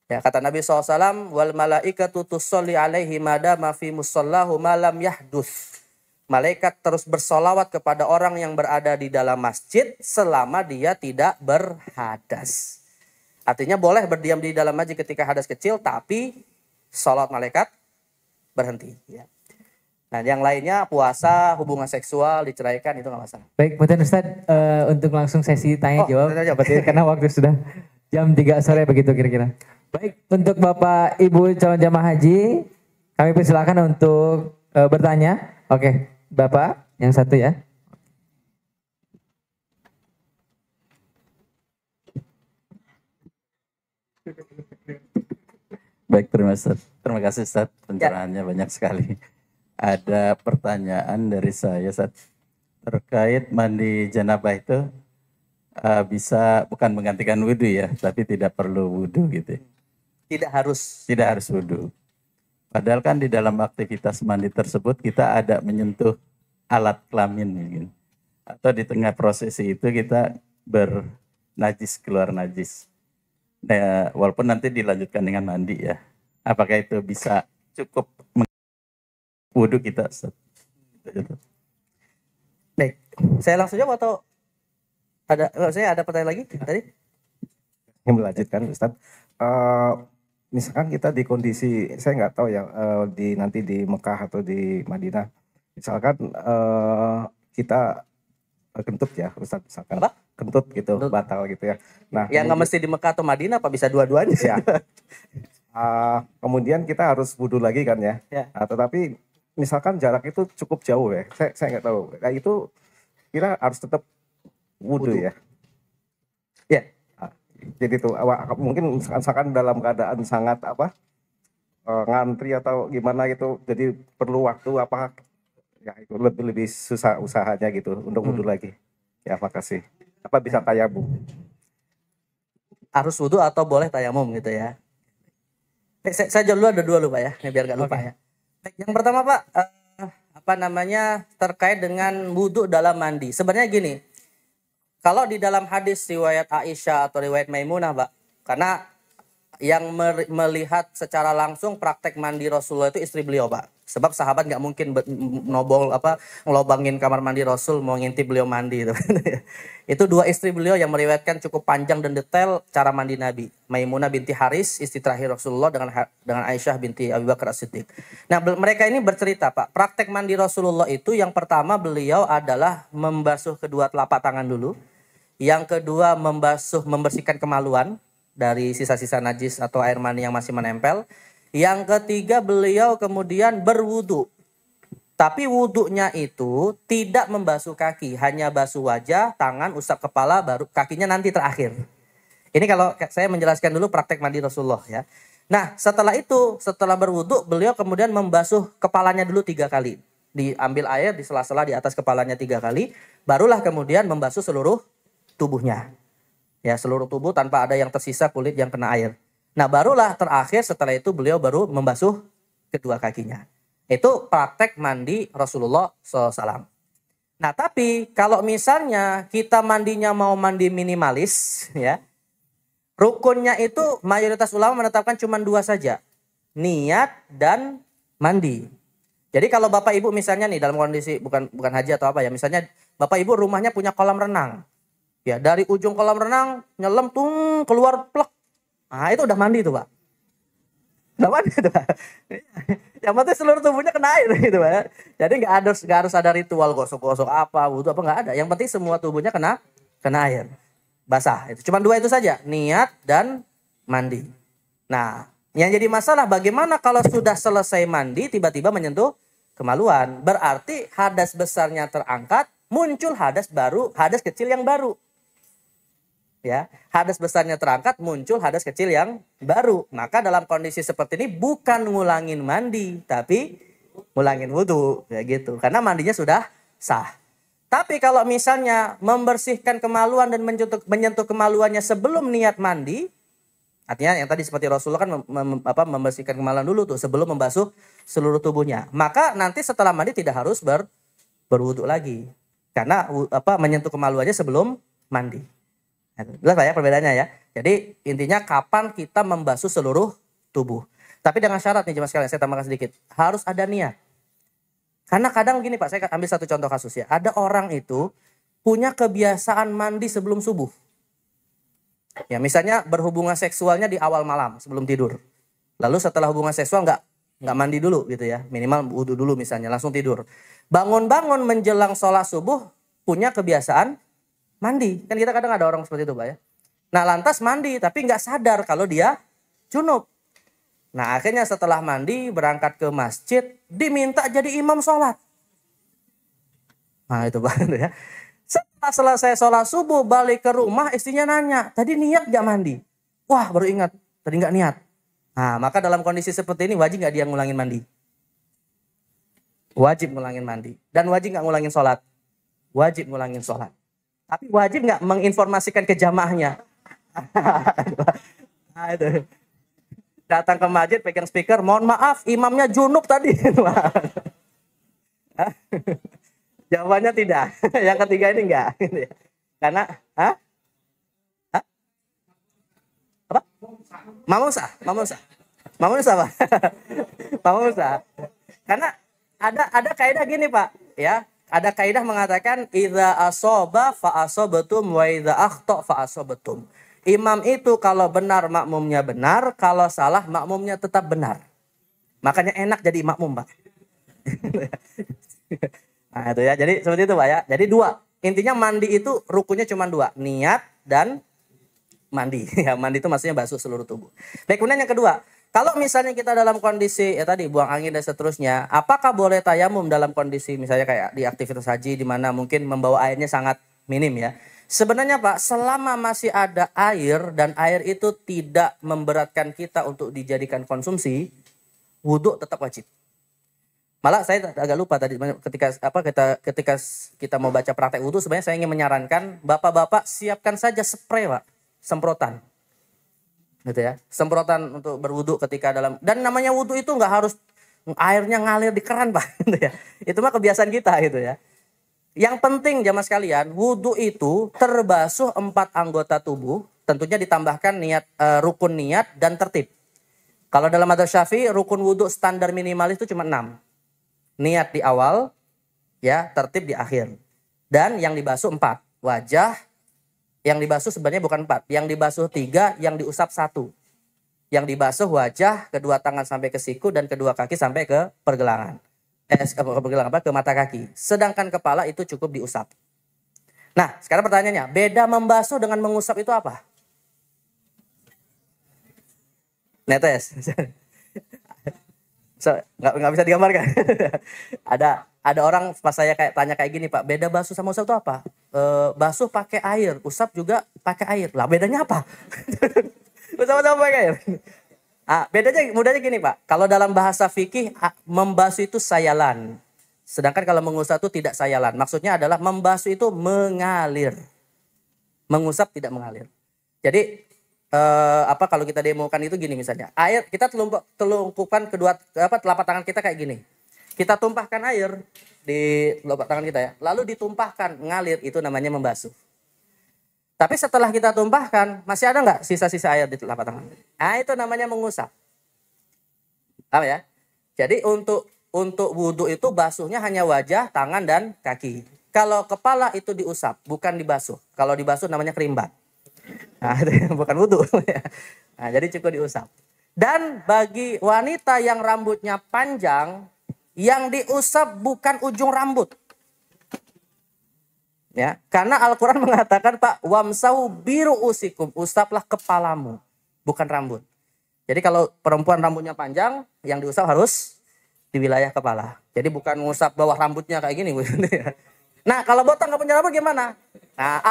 Ya, kata Nabi SAW, wal malaikatu tusolli alaihi madama fi musallahu malam yahdus. Malaikat terus bersolawat kepada orang yang berada di dalam masjid selama dia tidak berhadas. Artinya boleh berdiam di dalam masjid ketika hadas kecil, tapi sholawat malaikat berhenti. Ya. Nah, yang lainnya puasa, hubungan seksual, diceraikan itu nggak masalah. Baik, Punten Ustadz, untuk langsung sesi tanya jawab, karena waktu sudah jam 3 sore begitu kira-kira. Baik, untuk Bapak Ibu calon jamaah haji, kami persilakan untuk bertanya. Oke, Bapak yang satu ya. Baik, terima kasih Ustaz, pencerahannya banyak sekali. Ada pertanyaan dari saya Ustaz, terkait mandi janabah itu bisa bukan menggantikan wudhu ya, tapi tidak perlu wudhu gitu. Tidak harus wudhu. Padahal kan di dalam aktivitas mandi tersebut kita ada menyentuh alat kelamin mungkin. Atau di tengah prosesi itu kita bernajis, keluar najis. Nah, walaupun nanti dilanjutkan dengan mandi ya. Apakah itu bisa cukup wudhu kita? Baik, saya langsung jawab atau? Saya ada pertanyaan lagi tadi. Yang melanjutkan Ustaz. Misalkan kita di kondisi, saya nggak tahu ya, nanti di Mekah atau di Madinah, misalkan kita kentut ya Ustaz, misalkan. Apa? Kentut gitu, kentut. Batal gitu ya. Nah, yang nggak mesti di Mekah atau Madinah, apa bisa dua-duanya? Ya. Kemudian kita harus wudu lagi kan ya. Nah, tetapi misalkan jarak itu cukup jauh ya, saya nggak tahu. Nah, itu kira harus tetap wudu ya. Ya. Jadi tuh mungkin misalkan dalam keadaan sangat ngantri atau gimana gitu, jadi perlu waktu ya itu lebih susah usahanya gitu untuk wudu lagi. Ya, makasih. Apa bisa tayamum? Harus wudu atau boleh tayamum gitu ya? Saya dulu ada dua lupa ya, ini biar gak lupa ya. Baik, yang pertama Pak, terkait dengan wudu dalam mandi. Sebenarnya gini. Kalau di dalam hadis riwayat Aisyah atau riwayat Maimunah, Pak, karena yang melihat secara langsung praktek mandi Rasulullah itu istri beliau, Pak. Sebab sahabat nggak mungkin ngelobangin kamar mandi Rasul mau ngintip beliau mandi itu. Itu dua istri beliau yang meriwayatkan cukup panjang dan detail cara mandi Nabi. Maimunah binti Haris, istri terakhir Rasulullah, dengan Aisyah binti Abu Bakar As-Siddiq. Nah, mereka ini bercerita, Pak, praktek mandi Rasulullah itu yang pertama beliau adalah membasuh kedua telapak tangan dulu. Yang kedua membersihkan kemaluan dari sisa-sisa najis atau air mani yang masih menempel. Yang ketiga beliau kemudian berwudu. Tapi wudunya itu tidak membasuh kaki, hanya basuh wajah, tangan, usap kepala, baru kakinya nanti terakhir. Ini kalau saya menjelaskan dulu praktek mandi Rasulullah ya. Nah, setelah berwudu beliau kemudian membasuh kepalanya dulu 3 kali. Diambil air di sela-sela di atas kepalanya 3 kali, barulah kemudian membasuh seluruh tubuhnya. Ya, seluruh tubuh tanpa ada yang tersisa kulit yang kena air. Nah, barulah terakhir setelah itu beliau baru membasuh kedua kakinya. Itu praktek mandi Rasulullah SAW. Nah, tapi kalau misalnya kita mandinya mau mandi minimalis, ya, rukunnya itu mayoritas ulama menetapkan cuma 2 saja. Niat dan mandi. Jadi kalau Bapak Ibu misalnya nih dalam kondisi bukan haji atau apa ya, misalnya Bapak Ibu rumahnya punya kolam renang. Ya, dari ujung kolam renang nyelam keluar plek. Nah, itu udah mandi tuh, Pak. Udah mandi tuh, Pak. Yang penting seluruh tubuhnya kena air gitu, Pak. Jadi nggak harus ada ritual gosok-gosok apa, wudu apa, nggak ada. Yang penting semua tubuhnya kena air. Basah. Itu cuma 2 itu saja, niat dan mandi. Nah, yang jadi masalah bagaimana kalau sudah selesai mandi tiba-tiba menyentuh kemaluan. Berarti hadas besarnya terangkat, muncul hadas baru, hadas kecil yang baru. Ya, hadas besarnya terangkat, muncul hadas kecil yang baru. Maka dalam kondisi seperti ini bukan ngulangin mandi, tapi ngulangin wudu, ya gitu. Karena mandinya sudah sah. Tapi kalau misalnya membersihkan kemaluan dan menyentuh kemaluannya sebelum niat mandi, artinya yang tadi seperti Rasulullah kan membersihkan kemaluan dulu tuh sebelum membasuh seluruh tubuhnya. Maka nanti setelah mandi tidak harus berwudu lagi. Karena menyentuh kemaluannya sebelum mandi. Jelas Pak ya perbedaannya ya. Jadi intinya kapan kita membasuh seluruh tubuh. Tapi dengan syarat nih jemaah sekalian, saya tambahkan sedikit. Harus ada niat. Karena kadang gini Pak, saya ambil satu contoh kasus ya. Ada orang itu punya kebiasaan mandi sebelum subuh. Ya misalnya berhubungan seksualnya di awal malam sebelum tidur. Lalu setelah hubungan seksual nggak mandi dulu gitu ya. Minimal wudu dulu misalnya, langsung tidur. Bangun-bangun menjelang sholat subuh punya kebiasaan mandi. Kan kita kadang ada orang seperti itu Pak ya. Nah lantas mandi tapi nggak sadar kalau dia junub. Nah akhirnya setelah mandi berangkat ke masjid diminta jadi imam sholat. Nah itu Pak ya. Setelah selesai sholat subuh balik ke rumah istrinya nanya, tadi niat nggak mandi? Wah baru ingat, tadi nggak niat. Nah maka dalam kondisi seperti ini wajib nggak dia ngulangin mandi? Wajib ngulangin mandi. Dan wajib nggak ngulangin sholat? Wajib ngulangin sholat. Tapi wajib nggak menginformasikan ke jamaahnya? Nah, itu. Datang ke masjid pegang speaker, mohon maaf imamnya junub tadi. Jawabannya tidak. Yang ketiga ini enggak. Karena, apa? Mamusa Pak. Karena ada kaidah gini Pak, ya. ada kaidah mengatakan idza asoba fa asobatum wa idza akhta fa asobatum. Imam itu kalau benar makmumnya benar, kalau salah makmumnya tetap benar. Makanya enak jadi makmum, Pak. Nah, itu ya. Jadi seperti itu, Pak ya. Jadi dua. Intinya mandi itu rukunnya cuma dua, niat dan mandi. Ya, mandi itu maksudnya basuh seluruh tubuh. Baik, kemudian yang kedua, kalau misalnya kita dalam kondisi ya tadi buang angin dan seterusnya, apakah boleh tayamum dalam kondisi misalnya kayak di aktivitas haji di mana mungkin membawa airnya sangat minim ya? Sebenarnya Pak, selama masih ada air dan air itu tidak memberatkan kita untuk dijadikan konsumsi, wudhu tetap wajib. Malah saya agak lupa tadi ketika kita mau baca praktek wudhu, sebenarnya saya ingin menyarankan bapak-bapak siapkan saja spray, Pak, semprotan, gitu ya, semprotan untuk berwudhu ketika dalam, dan namanya wudhu itu nggak harus airnya ngalir di keran, Pak, gitu ya. Itu mah kebiasaan kita gitu ya. Yang penting jamaah sekalian, wudhu itu terbasuh 4 anggota tubuh, tentunya ditambahkan niat, rukun niat dan tertib. Kalau dalam madzhab Syafi'i rukun wudhu standar minimal itu cuma 6. Niat di awal, ya, tertib di akhir. Dan yang dibasuh 4. Wajah, yang dibasuh sebenarnya bukan 4. Yang dibasuh 3, yang diusap 1. Yang dibasuh wajah, kedua tangan sampai ke siku, dan kedua kaki sampai ke pergelangan. Ke mata kaki. Sedangkan kepala itu cukup diusap. Nah, sekarang pertanyaannya, beda membasuh dengan mengusap itu apa? Netes. Nggak bisa digambarkan. ada orang pas saya tanya kayak gini, Pak, beda basuh sama usap itu apa? Basuh pakai air, usap juga pakai air. Lah bedanya apa? Sama-sama pakai air. Bedanya mudahnya gini, Pak. Kalau dalam bahasa fikih membasuh itu sayalan. Sedangkan kalau mengusap itu tidak sayalan. Maksudnya adalah membasuh itu mengalir. Mengusap tidak mengalir. Jadi kalau kita demokan itu gini misalnya, air kita telungkupkan kedua telapak tangan kita kayak gini, kita tumpahkan air di telapak tangan kita ya, lalu ditumpahkan ngalir, itu namanya membasuh. Tapi setelah kita tumpahkan masih ada nggak sisa-sisa air di telapak tangan? Nah, itu namanya mengusap. Paham ya? Jadi untuk wudhu itu basuhnya hanya wajah, tangan dan kaki. Kalau kepala itu diusap, bukan dibasuh. Kalau dibasuh namanya kerimbat. Nah, bukan wudhu. Nah, jadi cukup diusap. Dan bagi wanita yang rambutnya panjang, yang diusap bukan ujung rambut. Ya, karena Al-Quran mengatakan, Pak, wamsahu biru usikum, usaplah kepalamu, bukan rambut. Jadi kalau perempuan rambutnya panjang, yang diusap harus di wilayah kepala. Jadi bukan ngusap bawah rambutnya kayak gini. Nah, kalau botak nggak punya rambut gimana? Nah,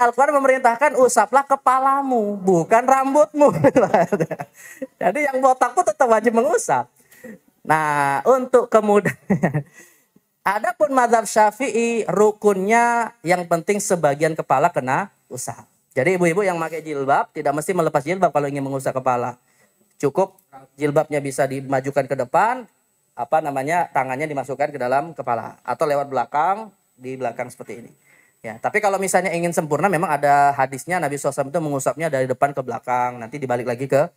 Al-Quran memerintahkan usaplah kepalamu, bukan rambutmu. Jadi yang botak pun tetap wajib mengusap. Nah, untuk kemudian, adapun mazhab Syafi'i rukunnya yang penting sebagian kepala kena usap. Jadi ibu-ibu yang pakai jilbab tidak mesti melepas jilbab kalau ingin mengusap kepala. Cukup jilbabnya bisa dimajukan ke depan, tangannya dimasukkan ke dalam kepala atau lewat belakang, di belakang seperti ini. Ya, tapi kalau misalnya ingin sempurna, memang ada hadisnya Nabi SAW itu mengusapnya dari depan ke belakang, nanti dibalik lagi ke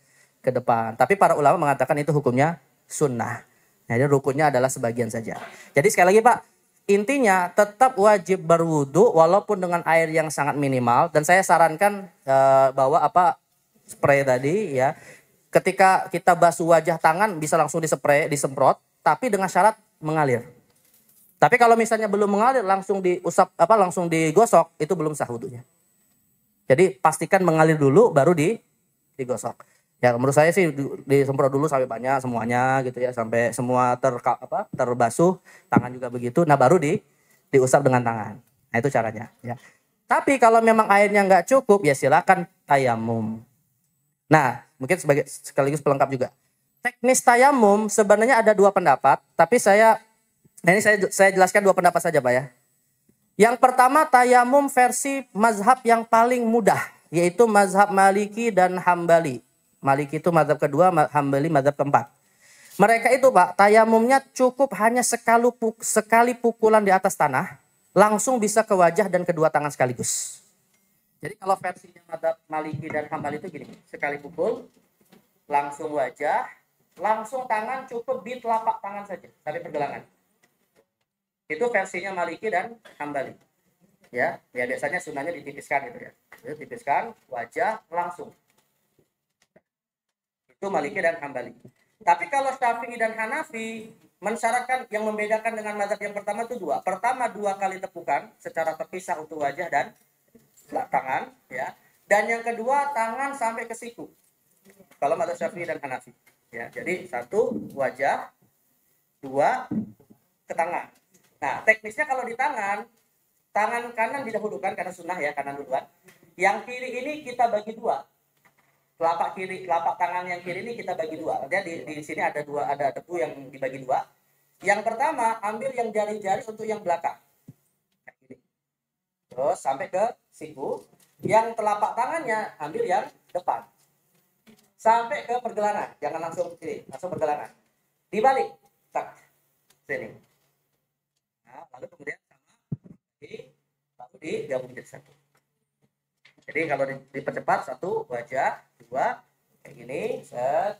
depan. Tapi para ulama mengatakan itu hukumnya sunnah. Nah, jadi rukunnya adalah sebagian saja. Jadi sekali lagi, Pak, intinya tetap wajib berwudu walaupun dengan air yang sangat minimal. Dan saya sarankan bawa spray tadi ya. Ketika kita basuh wajah, tangan bisa langsung disemprot, tapi dengan syarat mengalir. Tapi kalau misalnya belum mengalir langsung diusap langsung digosok, itu belum sah wudunya. Jadi pastikan mengalir dulu baru digosok. Ya menurut saya sih disemprot dulu sampai banyak semuanya gitu ya, sampai semua terbasuh, tangan juga begitu. Nah baru diusap dengan tangan. Nah itu caranya ya. Tapi kalau memang airnya nggak cukup ya silakan tayamum. Nah mungkin sekaligus pelengkap juga. Teknis tayamum sebenarnya ada 2 pendapat, tapi saya jelaskan 2 pendapat saja, Pak ya. Yang pertama tayamum versi mazhab yang paling mudah, yaitu mazhab Maliki dan Hambali. Maliki itu mazhab kedua, Hambali mazhab keempat. Mereka itu, Pak, tayamumnya cukup hanya sekali pukulan di atas tanah, langsung bisa ke wajah dan kedua tangan sekaligus. Jadi kalau versinya mazhab Maliki dan Hambali itu gini, sekali pukul, langsung wajah, langsung tangan cukup di telapak tangan saja, sampai pergelangan. Itu versinya Maliki dan Hambali. Ya biasanya sunahnya ditipiskan gitu ya. Ditipiskan, wajah langsung. Itu Maliki dan Hambali. Tapi kalau Syafi'i dan Hanafi mensyaratkan, yang membedakan dengan mazhab yang pertama itu dua. Pertama 2 kali tepukan secara terpisah untuk wajah dan tangan, ya. Dan yang kedua tangan sampai ke siku. Kalau mazhab Syafi'i dan Hanafi, ya. Jadi 1 wajah, 2 ke tangan. Nah, teknisnya kalau di tangan kanan didahulukan karena sunnah ya, kanan duluan. Yang kiri ini kita bagi 2. Telapak tangan yang kiri ini kita bagi 2. Jadi di sini ada debu yang dibagi 2. Yang pertama ambil yang jari-jari untuk yang belakang. Terus sampai ke siku. Yang telapak tangannya ambil yang depan. Sampai ke pergelangan, jangan langsung kiri, langsung pergelangan. Dibalik. Tak. Sini. Nah, lalu kemudian lalu digabung jadi satu. Jadi kalau dipercepat 1 wajah, 2 kayak gini, set.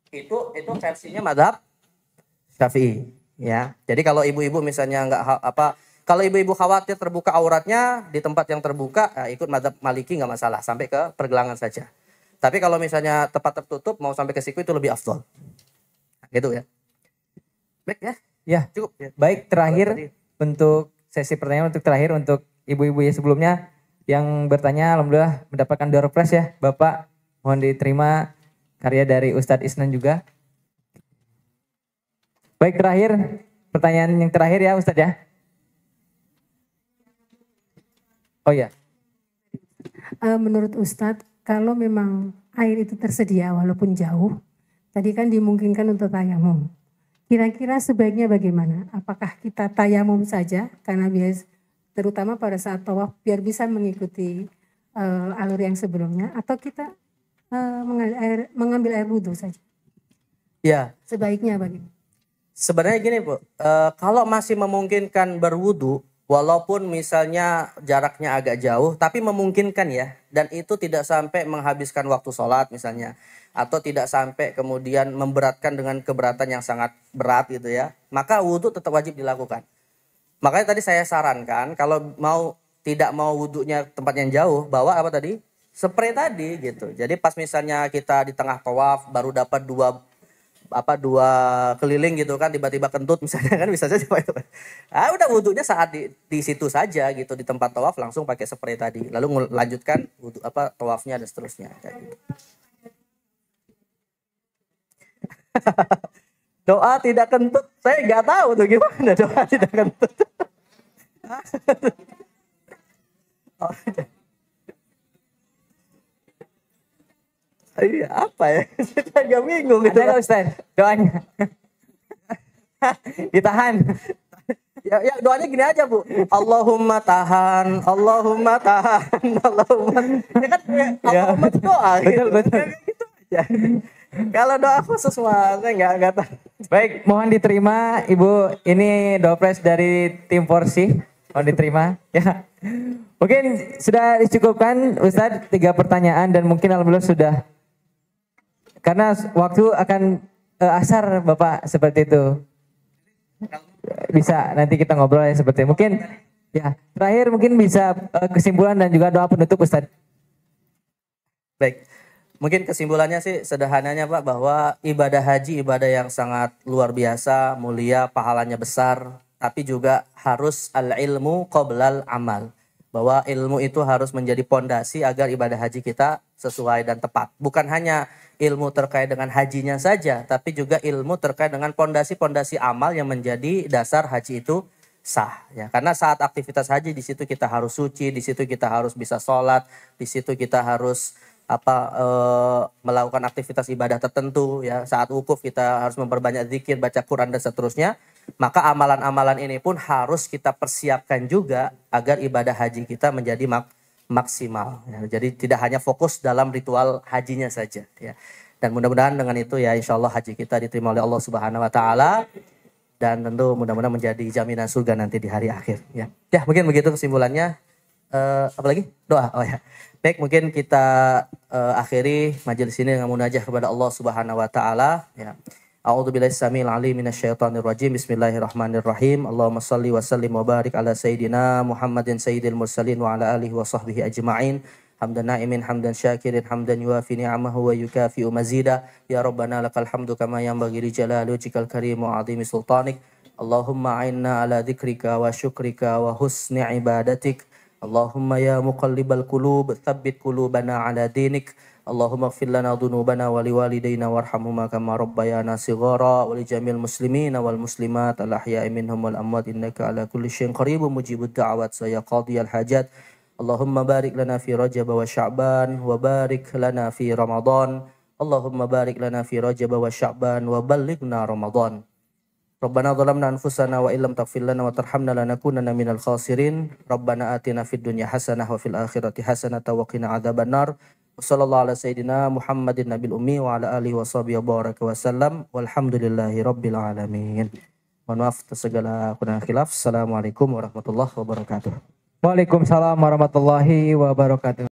Itu versinya mazhab Syafi'i ya. Jadi kalau ibu-ibu misalnya kalau ibu-ibu khawatir terbuka auratnya di tempat yang terbuka, ikut mazhab Maliki nggak masalah, sampai ke pergelangan saja. Tapi kalau misalnya tempat tertutup mau sampai ke siku itu lebih afdol. Gitu ya. Baik ya. Ya, cukup ya. Baik, terakhir untuk sesi pertanyaan terakhir untuk ibu-ibu ya sebelumnya yang bertanya, alhamdulillah mendapatkan door prize ya Bapak, mohon diterima karya dari Ustadz Isnan juga. Baik, terakhir pertanyaan yang terakhir ya Ustadz ya. Oh ya. Menurut Ustadz, kalau memang air itu tersedia walaupun jauh, tadi kan dimungkinkan untuk tayamum. Kira-kira sebaiknya bagaimana? Apakah kita tayamum saja karena terutama pada saat tawaf biar bisa mengikuti alur yang sebelumnya, atau kita mengambil air wudhu saja? Ya. Sebaiknya bagaimana? Sebenarnya gini Bu, kalau masih memungkinkan berwudu, walaupun misalnya jaraknya agak jauh, tapi memungkinkan ya, dan itu tidak sampai menghabiskan waktu sholat misalnya, atau tidak sampai kemudian memberatkan dengan keberatan yang sangat berat gitu ya, maka wudhu tetap wajib dilakukan. Makanya tadi saya sarankan kalau tidak mau wudhunya tempat yang jauh, bawa apa tadi? Spray tadi gitu. Jadi pas misalnya kita di tengah tawaf baru dapat dua keliling gitu kan, tiba-tiba kentut misalnya kan, bisa saja itu. Udah wudhunya saat di situ saja gitu, di tempat tawaf langsung pakai spray tadi, lalu lanjutkan wudhu tawafnya dan seterusnya kayak gitu. Doa tidak kentut, saya nggak tahu tuh gimana doa tidak kentut. Iya apa ya? Saya agak bingung gitu. Ada Ustaz doanya. Ditahan. Ya doanya gini aja Bu. Allahumma tahan, Allahumma tahan, Allahumma. Ya kan Allahumma doa. Betul. Gitu aja. Kalau doa khusus mah saya nggak tahu. Baik, mohon diterima Ibu, ini door prize dari tim Porsi. Mohon diterima ya. Mungkin sudah dicukupkan Ustadz 3 pertanyaan dan mungkin alhamdulillah sudah. Karena waktu akan asar Bapak seperti itu. Bisa nanti kita ngobrol ya seperti itu. Mungkin ya terakhir mungkin bisa kesimpulan dan juga doa penutup Ustadz. Baik. Mungkin kesimpulannya sih sederhananya Pak, bahwa ibadah haji ibadah yang sangat luar biasa, mulia, pahalanya besar, tapi juga harus al-ilmu qoblal amal. Bahwa ilmu itu harus menjadi pondasi agar ibadah haji kita sesuai dan tepat. Bukan hanya ilmu terkait dengan hajinya saja, tapi juga ilmu terkait dengan pondasi-pondasi amal yang menjadi dasar haji itu sah. Ya, karena saat aktivitas haji di situ kita harus suci, di situ kita harus bisa sholat, di situ kita harus melakukan aktivitas ibadah tertentu ya. Saat wukuf kita harus memperbanyak zikir, baca Quran dan seterusnya. Maka amalan-amalan ini pun harus kita persiapkan juga agar ibadah haji kita menjadi maksimal ya. Jadi tidak hanya fokus dalam ritual hajinya saja ya. Dan mudah-mudahan dengan itu ya insyaallah haji kita diterima oleh Allah Subhanahu wa taala, dan tentu mudah-mudahan menjadi jaminan surga nanti di hari akhir ya. Ya, mungkin begitu kesimpulannya. Apa lagi? Doa. Oh ya. Baik, mungkin kita akhiri majelis ini dengan munajat kepada Allah Subhanahu wa taala ya. A'udzubillahi samil alim minasyaitonir rajim. Bismillahirrahmanirrahim. Allahumma shalli wa sallim wa barik ala sayidina Muhammadin sayyidil mursalin wa ala alihi wa sahbihi ajma'in. Hamdan na'imin, hamdan syakirin, hamdan yuafi ni'amahu wa yukafi'u mazida. Ya Rabbana lakal hamdu kama yanbaghi li jalali wajhikal karim wa 'azimi sultanik. Allahumma a'inna ala dzikrika wa syukrika wa husni ibadatik. Allahumma ya muqallibal qulub, tsabbit qulubana ala dinik. Allahumma ighfir lana dhunubana wa liwalidayna warhamhuma kama rabbayana shighara wa li jamil muslimina wal muslimat al ahya'i minhum wal amwat innaka ala kulli syai'in qaribun mujibud da'awat ya qadiyal hajat. Allahumma barik lana fi Rajab wa Sya'ban wa barik lana fi Ramadan. Allahumma barik lana fi Rajab wa Sya'ban wa ballighna Ramadan. Rabbana zalamna anfusana wa illam taghfir lana wa tarhamna lanakunanna minal khasirin. Rabbana atina fid dunya hasanah wa fil akhirati hasanah wa qina adzabannar. Wassallallahu ala sayyidina Muhammadin nabil ummi wa ala alihi wa sahbihi wa baraka wa sallam. Walhamdulillahi rabbil alamin. Mohon maaf atas segala kurang khilaf. Assalamualaikum warahmatullahi wabarakatuh. Waalaikumsalam warahmatullahi wabarakatuh.